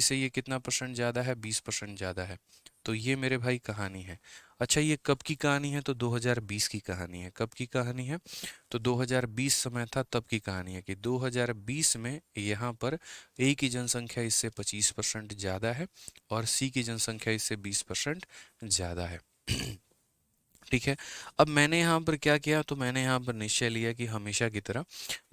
से ये कितना परसेंट ज़्यादा है, 20% ज़्यादा है। तो ये मेरे भाई कहानी है। अच्छा, ये कब की कहानी है, तो 2020 की कहानी है। कब की कहानी है, तो 2020 समय था तब की कहानी है कि 2020 में यहाँ पर ए की जनसंख्या इससे 25% ज़्यादा है और सी की जनसंख्या इससे 20% ज़्यादा है। ठीक है, अब मैंने यहाँ पर क्या किया, तो मैंने यहाँ पर निश्चय लिया कि हमेशा की तरह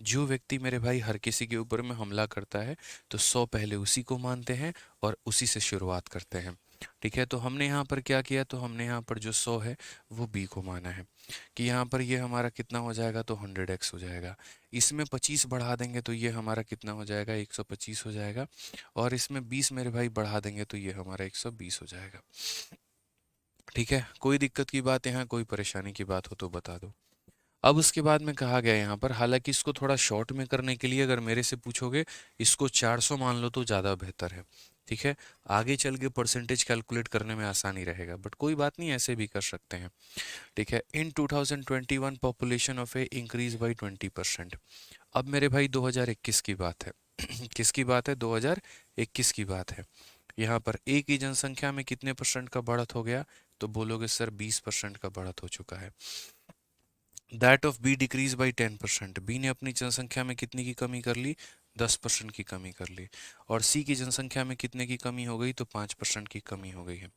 जो व्यक्ति मेरे भाई हर किसी के ऊपर में हमला करता है तो 100 पहले उसी को मानते हैं और उसी से शुरुआत करते हैं। ठीक है, तो हमने यहाँ पर क्या किया, तो हमने यहाँ पर जो 100 है वो बी को माना है कि यहाँ पर ये हमारा कितना हो जाएगा, तो 100x हो जाएगा। इसमें 25 बढ़ा देंगे तो ये हमारा कितना हो जाएगा, 125 हो जाएगा, और इसमें 20 मेरे भाई बढ़ा देंगे तो ये हमारा 120 हो जाएगा। ठीक है, कोई दिक्कत की बात यहाँ, कोई परेशानी की बात हो तो बता दो। अब उसके बाद में कहा गया यहाँ पर, हालांकि इसको थोड़ा शॉर्ट में करने के लिए अगर मेरे से पूछोगे इसको 400 मान लो तो ज़्यादा बेहतर है। ठीक है, आगे चल के परसेंटेज कैलकुलेट करने में आसानी रहेगा, बट कोई बात नहीं, ऐसे भी कर सकते हैं। ठीक है, इन 2021 population of A increase by 20%। अब मेरे भाई 2021 की बात है। किसकी बात है, 2021 की बात है। यहाँ पर ए की जनसंख्या में कितने परसेंट का बढ़त हो गया, तो बोलोगे सर 20% का बढ़त हो चुका है। That of B decrease by 10%। B ने अपनी जनसंख्या में कितनी की कमी कर ली, 10% की कमी कर ली। और सी की जनसंख्या में कितने की कमी हो गई, तो 5% की कमी हो गई है।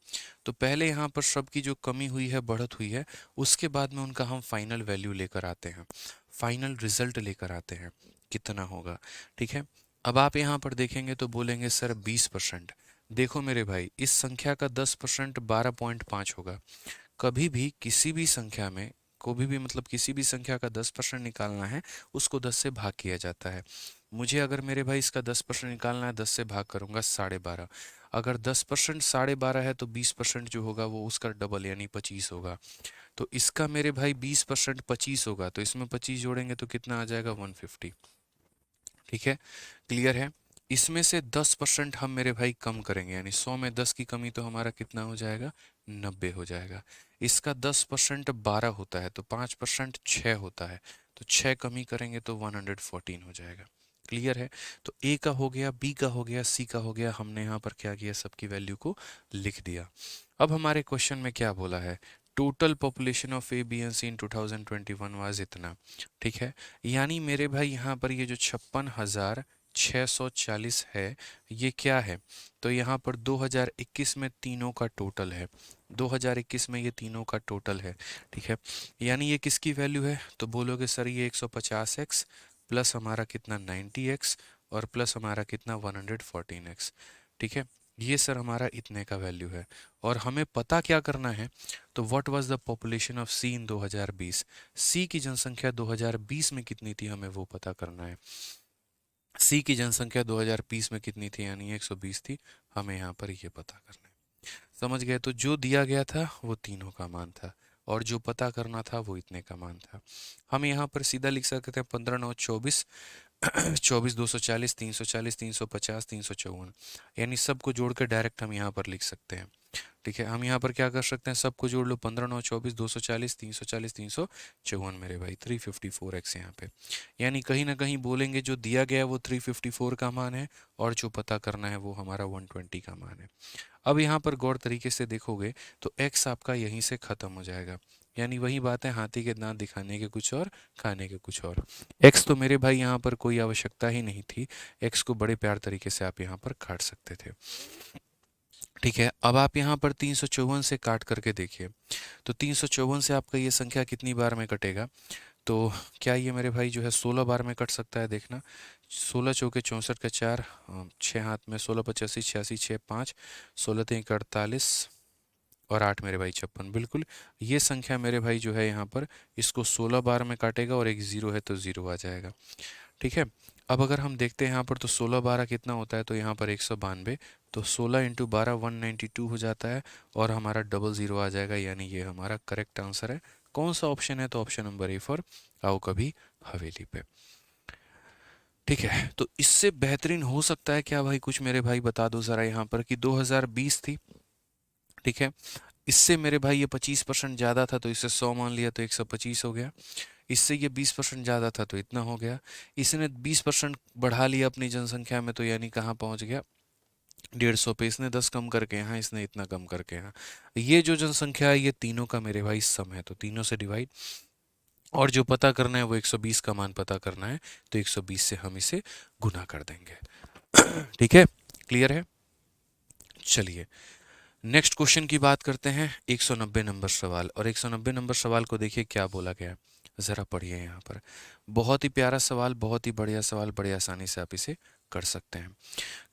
तो पहले यहाँ पर सबकी जो कमी हुई है, बढ़त हुई है, उसके बाद में उनका हम फाइनल वैल्यू लेकर आते हैं, फाइनल रिजल्ट लेकर आते हैं कितना होगा। ठीक है, अब आप यहाँ पर देखेंगे तो बोलेंगे सर 20%। देखो मेरे भाई, इस संख्या का 10% 12.5 होगा। कभी भी किसी भी संख्या में, कभी भी मतलब किसी भी संख्या का 10% निकालना है, उसको 10 से भाग किया जाता है। मुझे अगर मेरे भाई इसका 10% निकालना है, 10 से भाग करूंगा 12.5। अगर 10% 12.5 है तो 20% जो होगा वो उसका डबल यानी 25 होगा। तो इसका मेरे भाई 20% 25 होगा, तो इसमें 25 जोड़ेंगे तो कितना आ जाएगा, 150। ठीक है, क्लियर है। इसमें से 10% हम मेरे भाई कम करेंगे, यानी 100 में 10 की कमी, तो हमारा कितना हो जाएगा, 90 हो जाएगा। इसका 10% 12 होता है, तो 5% 6 होता है, तो 6 कमी करेंगे तो 114 हो जाएगा। क्लियर है, तो ए का हो गया, बी का हो गया, सी का हो गया। हमने यहाँ पर क्या किया, सबकी वैल्यू को लिख दिया। अब हमारे क्वेश्चन में क्या बोला है, total population of A B and C in 2021 was इतना। ठीक है, यानी मेरे भाई यहाँ पर ये जो 56,000 640 है, ये क्या है? तो यहाँ पर 2021 में तीनों का टोटल है, 2021 में ये तीनों का टोटल है, ठीक है। यानी ये किसकी वैल्यू है? तो बोलोगे सर ये 150x प्लस हमारा कितना 90x और प्लस हमारा कितना 114x, ठीक है। ये सर हमारा इतने का वैल्यू है। और हमें पता क्या करना है? तो what was the population of C in 2020, C की जनसंख्या 2020 में कितनी थी, हमें वो पता करना है। सी की जनसंख्या 2020 में कितनी थी, यानी 120 थी, हमें यहाँ पर ये पता करना है। समझ गए? तो जो दिया गया था वो तीनों का मान था और जो पता करना था वो इतने का मान था। हम यहाँ पर सीधा लिख सकते हैं 15 9 24, 24 240, 340, 350, 354, यानी सबको जोड़ कर डायरेक्ट हम यहाँ पर लिख सकते हैं, ठीक है। हम यहाँ पर क्या कर सकते हैं, सबको जोड़ लो, 15 9 24, 240, 340, 354 मेरे भाई 354x यहाँ पे। यानी कहीं ना कहीं बोलेंगे जो दिया गया है वो 354 का मान है और जो पता करना है वो हमारा 120 का मान है। अब यहाँ पर गौर तरीके से देखोगे तो x आपका यहीं से खत्म हो जाएगा। यानी वही बात है, हाथी के दांत दिखाने के कुछ और, खाने के कुछ और। x तो मेरे भाई यहाँ पर कोई आवश्यकता ही नहीं थी, x को बड़े प्यार तरीके से आप यहाँ पर काट सकते थे, ठीक है। अब आप यहाँ पर 354 से काट करके देखिए, तो 354 से आपका ये संख्या कितनी बार में कटेगा? तो क्या ये मेरे भाई जो है 16 बार में कट सकता है? देखना, 16 चौके 64 का 4, 6 हाथ में, 16 85 86 6 5, 16 3 48 और 8 मेरे भाई 56, बिल्कुल ये संख्या मेरे भाई जो है यहाँ पर इसको 16 बार में काटेगा और एक जीरो है तो जीरो आ जाएगा, ठीक है। अब अगर हम देखते हैं यहाँ पर तो 16 12 कितना होता है, तो यहाँ पर 192, तो 16 इंटू 12 192 हो जाता है और हमारा डबल ज़ीरो आ जाएगा, यानी ये हमारा करेक्ट आंसर है। कौन सा ऑप्शन है? तो ऑप्शन नंबर ए फॉर आओ कभी हवेली पे, ठीक है। तो इससे बेहतरीन हो सकता है क्या भाई? कुछ मेरे भाई बता दो ज़रा यहाँ पर कि 2020 थी, ठीक है। इससे मेरे भाई ये 25% ज़्यादा था तो इससे 100 मान लिया तो 125 हो गया। इससे ये 20% ज़्यादा था तो इतना हो गया। इसने 20% बढ़ा लिया अपनी जनसंख्या में तो यानी कहाँ पहुँच गया? 150 पे। इसने 10 कम करके यहाँ, इसने इतना कम करके यहाँ। ये जो जनसंख्या है ये तीनों का मेरे भाई सम है, तो तीनों से डिवाइड, और जो पता करना है वो 120 का मान पता करना है, तो 120 से हम इसे गुना कर देंगे, ठीक है। क्लियर है? चलिए नेक्स्ट क्वेश्चन की बात करते हैं, 190 नंबर सवाल। और 190 नंबर सवाल को देखिए क्या बोला गया है, ज़रा पढ़िए यहाँ पर। बहुत ही प्यारा सवाल, बहुत ही बढ़िया सवाल, बड़ी आसानी से आप इसे कर सकते हैं।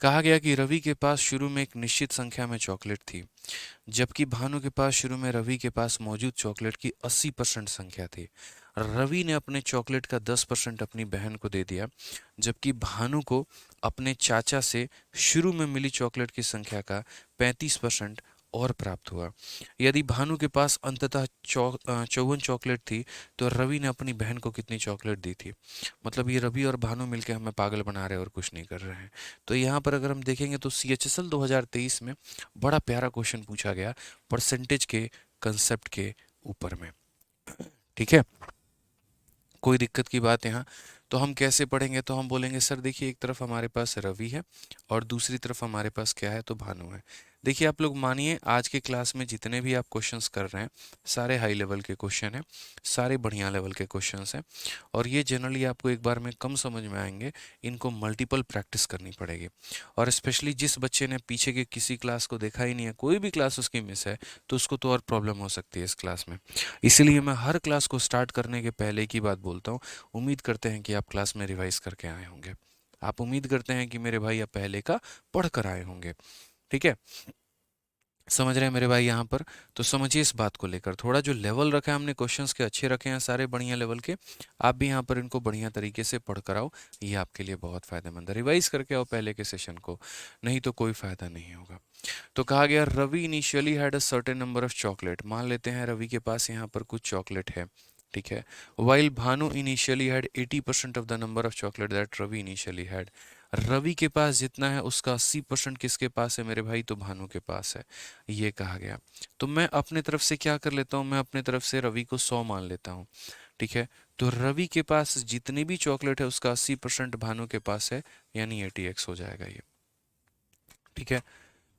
कहा गया कि रवि के पास शुरू में एक निश्चित संख्या में चॉकलेट थी, जबकि भानु के पास शुरू में रवि के पास मौजूद चॉकलेट की 80% संख्या थी। रवि ने अपने चॉकलेट का 10% अपनी बहन को दे दिया, जबकि भानु को अपने चाचा से शुरू में मिली चॉकलेट की संख्या का 35% और प्राप्त हुआ। यदि भानु के पास अंततः 54 चॉकलेट थी तो रवि ने अपनी बहन को कितनी चॉकलेट दी थी? मतलब ये रवि और भानु मिलकर हमें पागल बना रहे हैं और कुछ नहीं कर रहे हैं। तो यहाँ पर अगर हम देखेंगे तो CHSL 2023 में बड़ा प्यारा क्वेश्चन पूछा गया परसेंटेज के कंसेप्ट के ऊपर में, ठीक है। कोई दिक्कत की बात यहाँ? तो हम कैसे पढ़ेंगे? तो हम बोलेंगे सर देखिए एक तरफ हमारे पास रवि है और दूसरी तरफ हमारे पास क्या है? तो भानु है। देखिए आप लोग मानिए आज के क्लास में जितने भी आप क्वेश्चंस कर रहे हैं सारे हाई लेवल के क्वेश्चन हैं, सारे बढ़िया लेवल के क्वेश्चंस हैं और ये जनरली आपको एक बार में कम समझ में आएंगे, इनको मल्टीपल प्रैक्टिस करनी पड़ेगी। और स्पेशली जिस बच्चे ने पीछे के किसी क्लास को देखा ही नहीं है, कोई भी क्लास उसकी मिस है, तो उसको तो और प्रॉब्लम हो सकती है इस क्लास में। इसीलिए मैं हर क्लास को स्टार्ट करने के पहले की बात बोलता हूँ, उम्मीद करते हैं कि आप क्लास में रिवाइज करके आए होंगे, आप उम्मीद करते हैं कि मेरे भाई आप पहले का पढ़ कर आए होंगे, ठीक है। समझ रहे हैं मेरे भाई यहाँ पर? तो समझिए इस बात को लेकर, थोड़ा जो लेवल रखा है हमने क्वेश्चंस के अच्छे रखे हैं, सारे बढ़िया लेवल के। आप भी यहाँ पर इनको बढ़िया तरीके से पढ़ कर आओ, ये आपके लिए बहुत फायदेमंद है। रिवाइज करके आओ पहले के सेशन को, नहीं तो कोई फायदा नहीं होगा। तो कहा गया Ravi initially had a certain number of chocolate. मान लेते हैं रवि के पास यहाँ पर कुछ चॉकलेट है, ठीक है। While Bhanu initially had 80% of the number of chocolate that Ravi initially had. Ravi के पास जितना है उसका 80% किसके पास है मेरे भाई? तो भानु के पास है, ये कहा गया। तो मैं अपने तरफ से क्या कर लेता हूँ, मैं अपने तरफ से रवि को 100 मान लेता हूँ, ठीक है। तो रवि के पास जितनी भी चॉकलेट है उसका 80% भानु के पास है, यानी 80x हो जाएगा ये, ठीक है।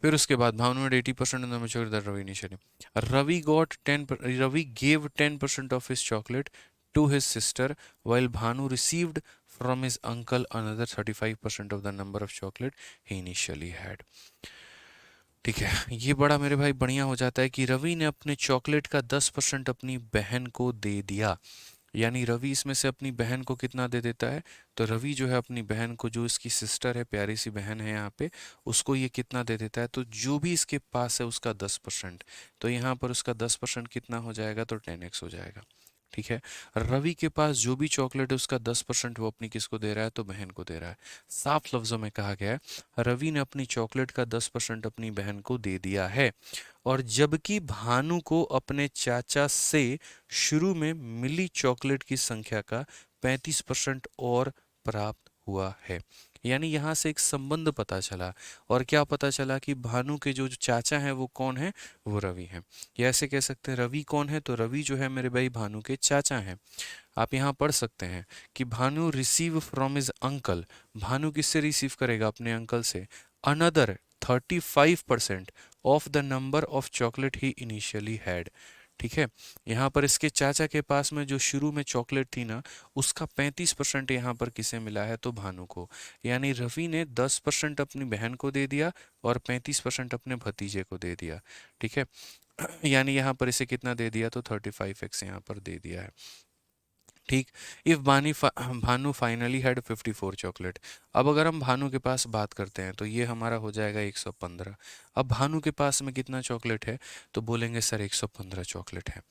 फिर उसके बाद Bhanu had 80% of the mature that Ravi initially. Ravi gave 10% of his chocolate to his sister while Bhanu received from his uncle another 35% of the number of chocolate he initially had. ठीक है, ये बड़ा मेरे भाई बढ़िया हो जाता है कि रवि ने अपने चॉकलेट का 10% अपनी बहन को दे दिया। यानी रवि इसमें से अपनी बहन को कितना दे देता है, तो रवि जो है अपनी बहन को, जो इसकी सिस्टर है, प्यारी सी बहन है यहाँ पे, उसको ये कितना दे देता है, तो जो भी इसके पास है उसका 10%। तो यहाँ पर उसका 10% कितना हो जाएगा, तो 10x हो जाएगा। ठीक है, रवि के पास जो भी चॉकलेट है उसका 10% वो अपनी किसको दे रहा है, तो बहन को दे रहा है। साफ लफ्जों में कहा गया है रवि ने अपनी चॉकलेट का 10% अपनी बहन को दे दिया है, और जबकि भानु को अपने चाचा से शुरू में मिली चॉकलेट की संख्या का 35% और प्राप्त हुआ है। यानी यहाँ से एक संबंध पता चला, और क्या पता चला कि भानु के जो चाचा हैं वो कौन है, वो रवि हैं। या ऐसे कह सकते हैं रवि कौन है, तो रवि जो है मेरे भाई भानु के चाचा हैं। आप यहाँ पढ़ सकते हैं कि Bhanu receive from his uncle, Bhanu किससे रिसीव करेगा, अपने अंकल से, another 35% of the number of chocolate he initially had. ठीक है, यहाँ पर इसके चाचा के पास में जो शुरू में चॉकलेट थी ना, उसका 35% यहाँ पर किसे मिला है, तो भानु को। यानी रवि ने 10% अपनी बहन को दे दिया और 35% अपने भतीजे को दे दिया। ठीक है, यानी यहाँ पर इसे कितना दे दिया, तो 35x यहाँ पर दे दिया है। ठीक, if Bhanu finally had 54 chocolate. अब अगर हम भानु के पास बात करते हैं तो ये हमारा हो जाएगा 115। अब भानु के पास में कितना चॉकलेट है, तो बोलेंगे सर 115 चॉकलेट है।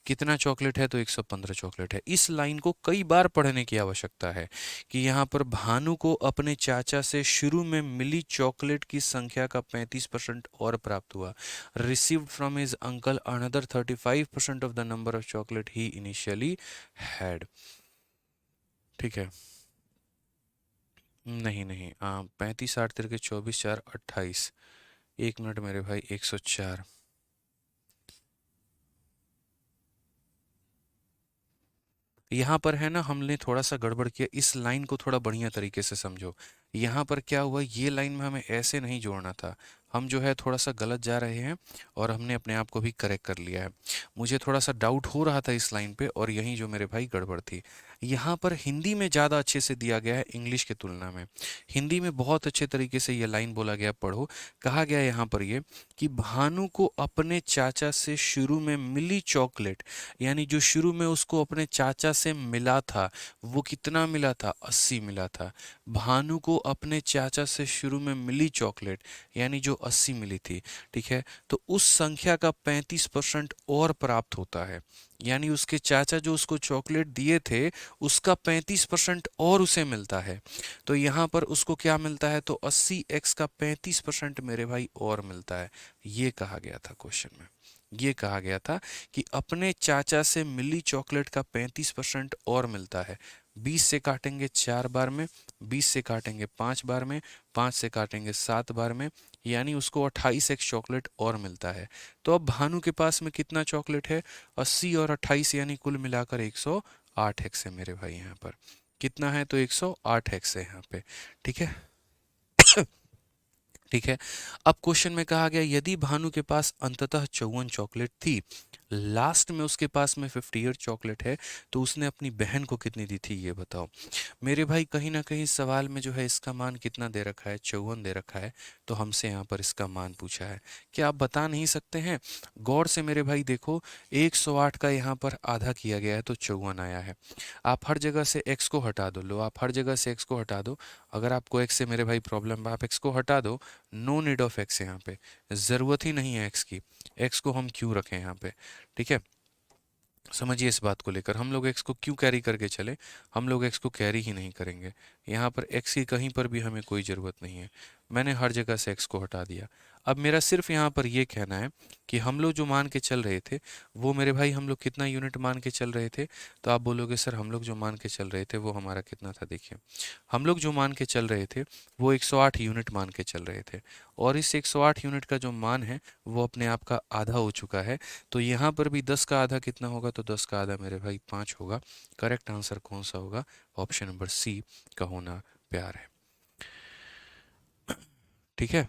कितना चॉकलेट है, तो 115 चॉकलेट है। इस लाइन को कई बार पढ़ने की आवश्यकता है कि यहाँ पर भानु को अपने चाचा से शुरू में मिली चॉकलेट की संख्या का 35% और प्राप्त हुआ। Received from his uncle another 35% of the number of chocolate he initially had. ठीक है, नहीं नहीं, 35 8 तिरके 24 4 28, 1 मिनट मेरे भाई, 104। यहाँ पर है ना, हमने थोड़ा सा गड़बड़ किया, इस लाइन को थोड़ा बढ़िया तरीके से समझो। यहाँ पर क्या हुआ, ये लाइन में हमें ऐसे नहीं जोड़ना था, हम जो है थोड़ा सा गलत जा रहे हैं, और हमने अपने आप को भी करेक्ट कर लिया है। मुझे थोड़ा सा डाउट हो रहा था इस लाइन पे, और यहीं जो मेरे भाई गड़बड़ थी। यहाँ पर हिंदी में ज़्यादा अच्छे से दिया गया है इंग्लिश के तुलना में। हिंदी में बहुत अच्छे तरीके से ये लाइन बोला गया, पढ़ो। कहा गया यहाँ पर ये कि भानु को अपने चाचा से शुरू में मिली चॉकलेट, यानी जो शुरू में उसको अपने चाचा से मिला था, वो कितना मिला था, 80 मिला था। भानु को अपने चाचा से शुरू में मिली चॉकलेट, यानी जो 80 मिली थी, ठीक है, तो उस संख्या का 35% और प्राप्त होता है। यानी उसके चाचा जो उसको चॉकलेट दिए थे, उसका 35% और उसे मिलता है। तो यहाँ पर उसको क्या मिलता है, तो 80x का 35% मेरे भाई और मिलता है। ये कहा गया था क्वेश्चन में, ये कहा गया था कि अपने चाचा से मिली चॉकलेट का 35% और मिलता है। 20 से काटेंगे 4 बार में, 20 से काटेंगे 5 बार में, 5 से काटेंगे 7 बार में, यानी उसको 28x चॉकलेट और मिलता है। तो अब भानु के पास में कितना चॉकलेट है, 80 और 28, यानी कुल मिलाकर 108x है मेरे भाई। यहाँ पर कितना है, तो 108x है यहाँ पे। ठीक है, ठीक है। अब क्वेश्चन में कहा गया यदि भानु के पास अंततः 54 चॉकलेट थी, लास्ट में उसके पास में 58 चॉकलेट है, तो उसने अपनी बहन को कितनी दी थी, ये बताओ मेरे भाई। कहीं ना कहीं सवाल में जो है इसका मान कितना दे रखा है, 54 दे रखा है, तो हमसे यहाँ पर इसका मान पूछा है। क्या आप बता नहीं सकते हैं? गौर से मेरे भाई देखो, 108 का यहाँ पर आधा किया गया है तो 54 आया है। आप हर जगह से x को हटा दो, लो आप हर जगह से x को हटा दो। अगर आपको x से मेरे भाई प्रॉब्लम है, आप x को हटा दो, नो नीड ऑफ x। यहाँ पे ज़रूरत ही नहीं है x की, x को हम क्यों रखें यहाँ पे। ठीक है, समझिए इस बात को लेकर, हम लोग x को क्यों कैरी करके चले, हम लोग x को कैरी ही नहीं करेंगे। यहाँ पर x की कहीं पर भी हमें कोई ज़रूरत नहीं है, मैंने हर जगह से x को हटा दिया। अब मेरा सिर्फ यहाँ पर ये कहना है कि हम लोग जो मान के चल रहे थे, वो मेरे भाई हम लोग कितना यूनिट मान के चल रहे थे, तो आप बोलोगे सर हम लोग जो मान के चल रहे थे वो हमारा कितना था। देखिए, हम लोग जो मान के चल रहे थे वो 108 यूनिट मान के चल रहे थे, और इस 108 यूनिट का जो मान है वो अपने आप का आधा हो चुका है। तो यहाँ पर भी 10 का आधा कितना होगा, तो 10 का आधा मेरे भाई 5 होगा। करेक्ट आंसर कौन सा होगा, ऑप्शन नंबर सी का होना प्यार है। ठीक है,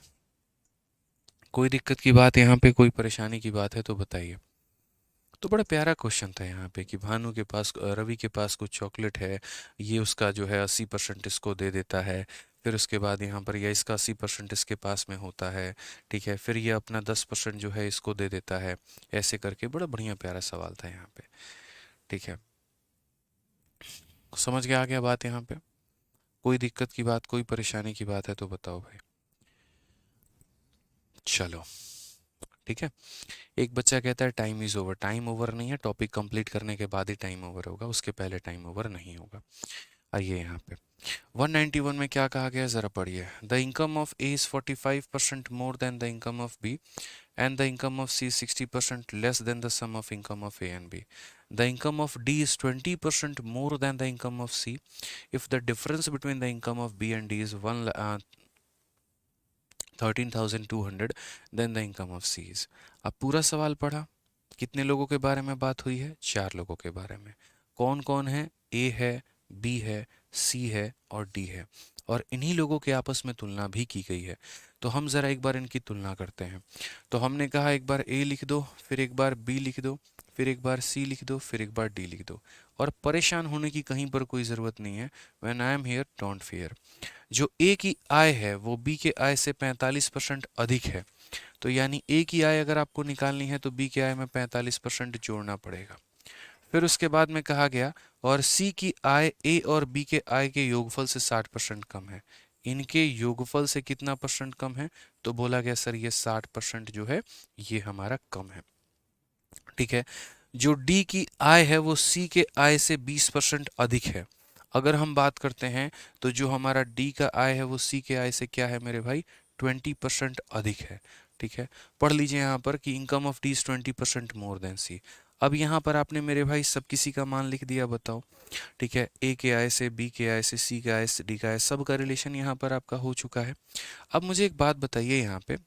कोई दिक्कत की बात यहाँ पे, कोई परेशानी की बात है तो बताइए। तो बड़ा प्यारा क्वेश्चन था यहाँ पे कि भानु के पास रवि के पास कुछ चॉकलेट है, ये उसका जो है 80% इसको दे देता है, फिर उसके बाद यहाँ पर ये इसका 80% इसके पास में होता है, ठीक है, फिर ये अपना 10% जो है इसको दे देता है, ऐसे करके बड़ा बढ़िया प्यारा सवाल था यहाँ पे। ठीक है, समझ के आ गया बात यहाँ पे? कोई दिक्कत की बात, कोई परेशानी की बात है तो बताओ भाई। चलो ठीक है। एक बच्चा कहता है time is over. Time over नहीं है, टॉपिक कंप्लीट करने के बाद ही टाइम ओवर होगा, उसके पहले टाइम ओवर नहीं होगा। आइए यहाँ पे 191 में क्या कहा गया जरा पढ़िए। The income of A is 45% more than the income of B and the income of C is 60% less than the sum of income of A and B. The income of D is 20% more than the income of C. If the difference between the income of B and D is 13,200, then the income of C is. अब पूरा सवाल पढ़ा। कितने लोगों के बारे में बात हुई है? 4 लोगों के बारे में। कौन कौन है? ए है, बी है, सी है और डी है, और इन्हीं लोगों के आपस में तुलना भी की गई है। तो हम ज़रा एक बार इनकी तुलना करते हैं। तो हमने कहा एक बार ए लिख दो, फिर एक बार बी लिख दो, फिर एक बार सी लिख दो, फिर एक बार डी लिख दो, और परेशान होने की कहीं पर कोई ज़रूरत नहीं है। When I am here don't fear. जो ए की आय है वो बी के आय से 45% अधिक है, तो यानी ए की आय अगर आपको निकालनी है तो बी की आय में 45% जोड़ना पड़ेगा। फिर उसके बाद में कहा गया और सी की आय ए और बी के आय के योगफल से 60% कम है। इनके योगफल से कितना परसेंट कम है? तो बोला गया सर ये 60% जो है ये हमारा कम है। ठीक है। जो डी की आय है वो सी के आय से 20% अधिक है। अगर हम बात करते हैं तो जो हमारा डी का आय है वो सी के आय से क्या है मेरे भाई? 20% अधिक है। ठीक है, पढ़ लीजिए यहाँ पर कि income of D is 20% more than C. अब यहाँ पर आपने मेरे भाई सब किसी का मान लिख दिया, बताओ। ठीक है, ए के आय से, बी के आय से, सी के आय से, डी का आय, सब का रिलेशन यहाँ पर आपका हो चुका है। अब मुझे एक बात बताइए यहाँ पे,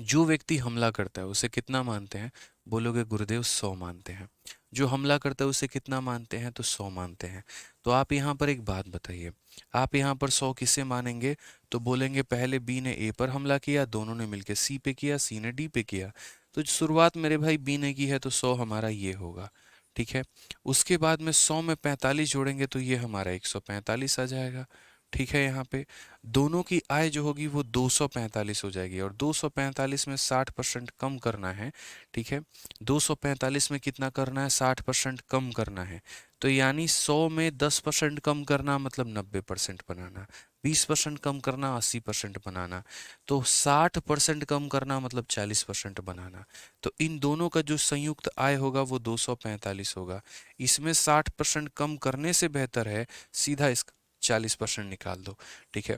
जो व्यक्ति हमला करता है उसे कितना मानते हैं? बोलोगे गुरुदेव 100 मानते हैं। जो हमला करता है उसे कितना मानते हैं? तो 100 मानते हैं। तो आप यहाँ पर एक बात बताइए, आप यहाँ पर 100 किसे मानेंगे? तो बोलेंगे पहले बी ने ए पर हमला किया, दोनों ने मिलकर सी पे किया, सी ने डी पे किया, तो शुरुआत मेरे भाई बी ने की है तो 100 हमारा ये होगा। ठीक है, उसके बाद में 100 में 45 जोड़ेंगे तो ये हमारा 145 आ जाएगा। ठीक है, यहाँ पे दोनों की आय जो होगी वो 245 हो जाएगी, और 245 में 60% कम करना है। ठीक है, 245 में कितना करना है? 60% कम करना है। तो यानी 100 में 10% कम करना मतलब 90% बनाना, 20% कम करना 80% बनाना, तो 60% कम करना मतलब 40% बनाना। तो इन दोनों का जो संयुक्त आय होगा वो 245 होगा। इसमें 60% कम करने से बेहतर है सीधा इसका 40% निकाल दो। ठीक है,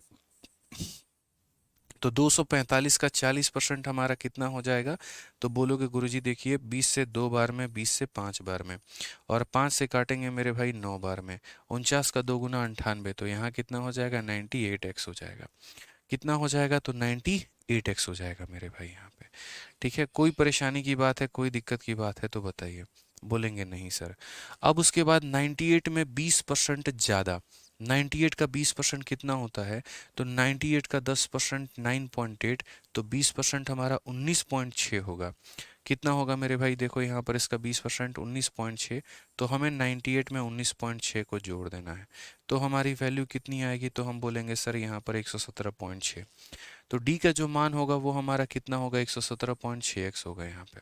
तो 245 का 40% हमारा कितना हो जाएगा? तो बोलोगे गुरुजी देखिए 20 से 2 बार में, 20 से 5 बार में, और 5 से काटेंगे मेरे भाई 9 बार में, 49 का 2 गुना 98, तो यहाँ कितना हो जाएगा? 98x हो जाएगा। कितना हो जाएगा? तो 98x हो जाएगा मेरे भाई यहाँ पे। ठीक है, कोई परेशानी की बात है, कोई दिक्कत की बात है तो बताइए। बोलेंगे नहीं सर। अब उसके बाद 98 में 20% ज़्यादा, 98 का 20% कितना होता है? तो 98 का 10% 9.8, तो 20% हमारा 19.6 होगा। कितना होगा मेरे भाई? देखो यहाँ पर इसका 20% 19.6, तो हमें 98 में 19.6 को जोड़ देना है, तो हमारी वैल्यू कितनी आएगी? तो हम बोलेंगे सर यहाँ पर 117.6। तो डी का जो मान होगा वो हमारा कितना होगा? 117.6x होगा यहाँ पे।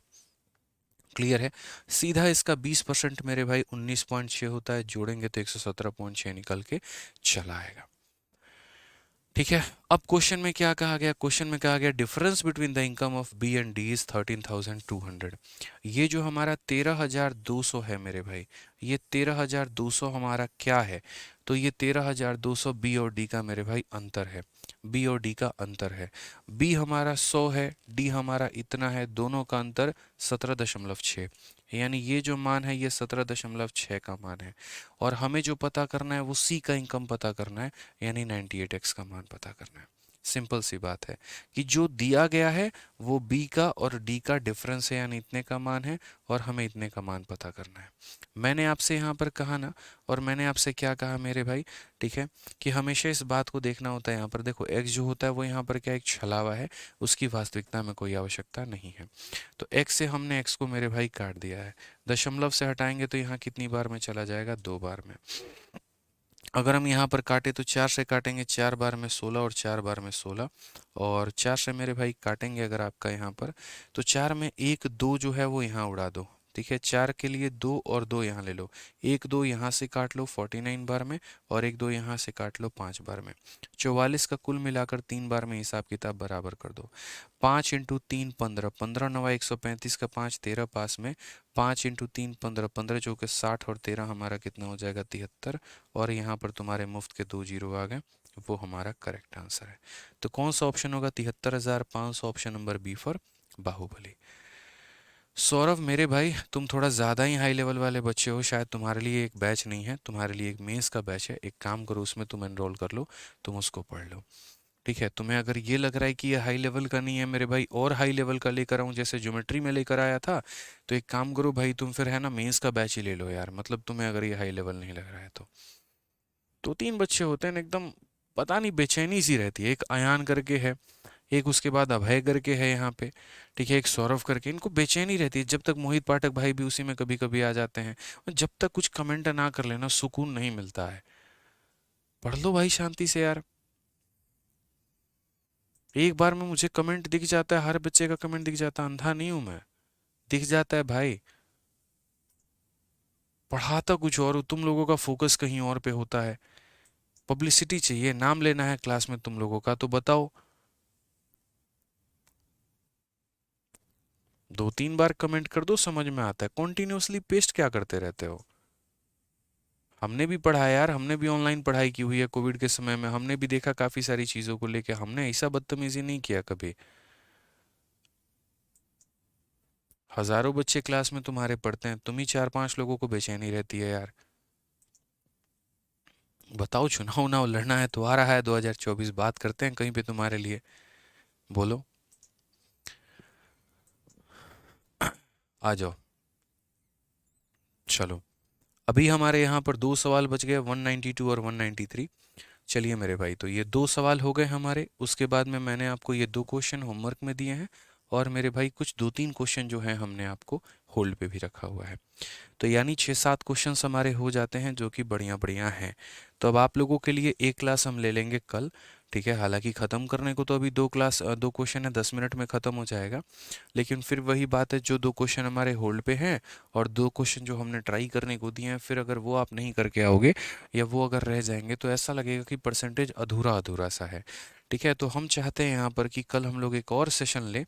क्लियर है? सीधा इसका 20% मेरे भाई 19.6 होता है, जोड़ेंगे तो 117.6 निकल के चला आएगा। ठीक है, अब क्वेश्चन में क्या कहा गया? क्वेश्चन में कहा गया difference between the income of B and D is 13,200। ये जो हमारा 13,200 है मेरे भाई, ये 13,200 हमारा क्या है? तो ये 13,200 बी और डी का मेरे भाई अंतर है। बी और डी का अंतर है। बी हमारा 100 है, डी हमारा इतना है, दोनों का अंतर 17.6, यानी ये जो मान है ये 17.6 का मान है। और हमें जो पता करना है वो सी का इनकम पता करना है, यानी 98x का मान पता करना है। सिंपल सी बात है कि जो दिया गया है वो b का और d का डिफरेंस है, यानी इतने का मान है, और हमें इतने का मान पता करना है। मैंने आपसे यहाँ पर कहा ना, और मैंने आपसे क्या कहा मेरे भाई, ठीक है, कि हमेशा इस बात को देखना होता है। यहाँ पर देखो x जो होता है वो यहाँ पर क्या एक छलावा है, उसकी वास्तविकता में कोई आवश्यकता नहीं है। तो x से हमने x को मेरे भाई काट दिया है, दशमलव से हटाएंगे तो यहाँ कितनी बार में चला जाएगा, 2 बार में। अगर हम यहाँ पर काटे तो 4 से काटेंगे, 4 बार में 16 और 4 बार में 16, और 4 से मेरे भाई काटेंगे अगर आपका यहाँ पर, तो 4 में 1 2 जो है वो यहाँ उड़ा दो, ठीक है। 4 के लिए 2 और 2 यहाँ ले लो, 1 2 यहाँ से काट लो 49 बार में, और 1 2 यहाँ से काट लो 5 बार में। 44 का कुल मिलाकर 3 बार में हिसाब किताब बराबर कर दो। 5 इंटू 3 15, 15 नवा 135 का 5 13 पास में, 5 इंटू 3 15, 15 चौके 60 और 13 हमारा कितना हो जाएगा 73, और यहाँ पर तुम्हारे मुफ्त के 2 जीरो आ गए, वो हमारा करेक्ट आंसर है। तो कौन सा ऑप्शन होगा, 73,500, option number B for Baahubali. Saurabh मेरे भाई तुम थोड़ा ज़्यादा ही हाई लेवल वाले बच्चे हो, शायद तुम्हारे लिए एक बैच नहीं है, तुम्हारे लिए एक मेंस का बैच है। एक काम करो, उसमें तुम एनरोल कर लो, तुम उसको पढ़ लो, ठीक है। तुम्हें अगर ये लग रहा है कि ये हाई लेवल का नहीं है मेरे भाई, और हाई लेवल का लेकर आऊँ जैसे ज्योमेट्री में लेकर आया था, तो एक काम करो भाई, तुम फिर है ना मेंस का बैच ही ले लो यार। मतलब तुम्हें अगर ये हाई लेवल नहीं लग रहा है तो। 2 3 बच्चे होते हैं एकदम, पता नहीं बेचैनी सी रहती है। एक अयान करके है, एक उसके बाद अभय करके है यहाँ पे, ठीक है, एक सौरभ करके, इनको बेचैनी रहती है। जब तक मोहित पाठक भाई भी उसी में कभी कभी आ जाते हैं, और जब तक कुछ कमेंट ना कर लेना सुकून नहीं मिलता है। पढ़ लो भाई शांति से यार। एक बार में मुझे कमेंट दिख जाता है, हर बच्चे का कमेंट दिख जाता है, अंधा नहीं हूं मैं, दिख जाता है भाई। पढ़ाता कुछ और, तुम लोगों का फोकस कहीं और पे होता है। पब्लिसिटी चाहिए, नाम लेना है क्लास में तुम लोगों का, तो बताओ। 2 3 बार कमेंट कर दो, समझ में आता है। कॉन्टिन्यूसली पेस्ट क्या करते रहते हो। हमने भी पढ़ा यार, हमने भी ऑनलाइन पढ़ाई की हुई है कोविड के समय में, हमने भी देखा काफी सारी चीजों को लेके, हमने ऐसा बदतमीजी नहीं किया कभी। हजारों बच्चे क्लास में तुम्हारे पढ़ते हैं, तुम ही 4 5 लोगों को बेचैनी रहती है यार। बताओ, चुनाव उनाव लड़ना है तो आ रहा है 2024, बात करते हैं कहीं पे तुम्हारे लिए, बोलो, आ जाओ। चलो, अभी हमारे यहाँ पर 2 सवाल बच गए, 192 और 193। चलिए मेरे भाई, तो ये 2 सवाल हो गए हमारे। उसके बाद में मैंने आपको ये 2 क्वेश्चन होमवर्क में दिए हैं, और मेरे भाई कुछ 2 3 क्वेश्चन जो हैं हमने आपको होल्ड पे भी रखा हुआ है। तो यानी 6 7 क्वेश्चंस हमारे हो जाते हैं, जो कि बढ़िया बढ़िया हैं। तो अब आप लोगों के लिए एक क्लास हम ले लेंगे कल, ठीक है। हालांकि ख़त्म करने को तो अभी 2 क्वेश्चन है, 10 मिनट में ख़त्म हो जाएगा, लेकिन फिर वही बात है, जो 2 क्वेश्चन हमारे होल्ड पे हैं और 2 क्वेश्चन जो हमने ट्राई करने को दिए हैं, फिर अगर वो आप नहीं करके आओगे या वो अगर रह जाएंगे तो ऐसा लगेगा कि परसेंटेज अधूरा अधूरा सा है, ठीक है। तो हम चाहते हैं यहाँ पर कि कल हम लोग एक और सेशन लें,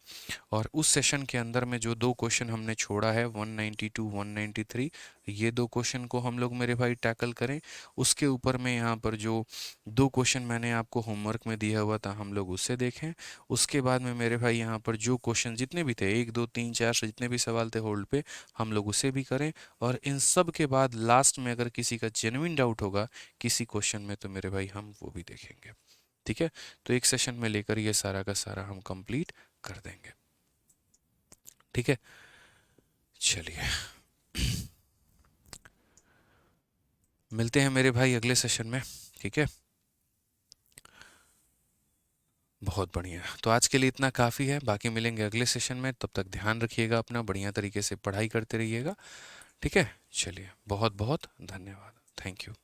और उस सेशन के अंदर में जो 2 क्वेश्चन हमने छोड़ा है 192 193, ये 2 क्वेश्चन को हम लोग मेरे भाई टैकल करें। उसके ऊपर में यहाँ पर जो 2 क्वेश्चन मैंने आपको होमवर्क में दिया हुआ था, हम लोग उससे देखें। उसके बाद में मेरे भाई यहाँ पर जो क्वेश्चन जितने भी थे, 1 2 3 4 से जितने भी सवाल थे होल्ड पे, हम लोग उसे भी करें। और इन सब के बाद लास्ट में अगर किसी का जेन्युइन डाउट होगा किसी क्वेश्चन में, तो मेरे भाई हम वो भी देखेंगे, ठीक है। तो एक सेशन में लेकर ये सारा का सारा हम कंप्लीट कर देंगे, ठीक है। चलिए, मिलते हैं मेरे भाई अगले सेशन में, ठीक है। बहुत बढ़िया, तो आज के लिए इतना काफ़ी है, बाकी मिलेंगे अगले सेशन में। तब तक ध्यान रखिएगा अपना, बढ़िया तरीके से पढ़ाई करते रहिएगा, ठीक है। चलिए, बहुत बहुत धन्यवाद, थैंक यू।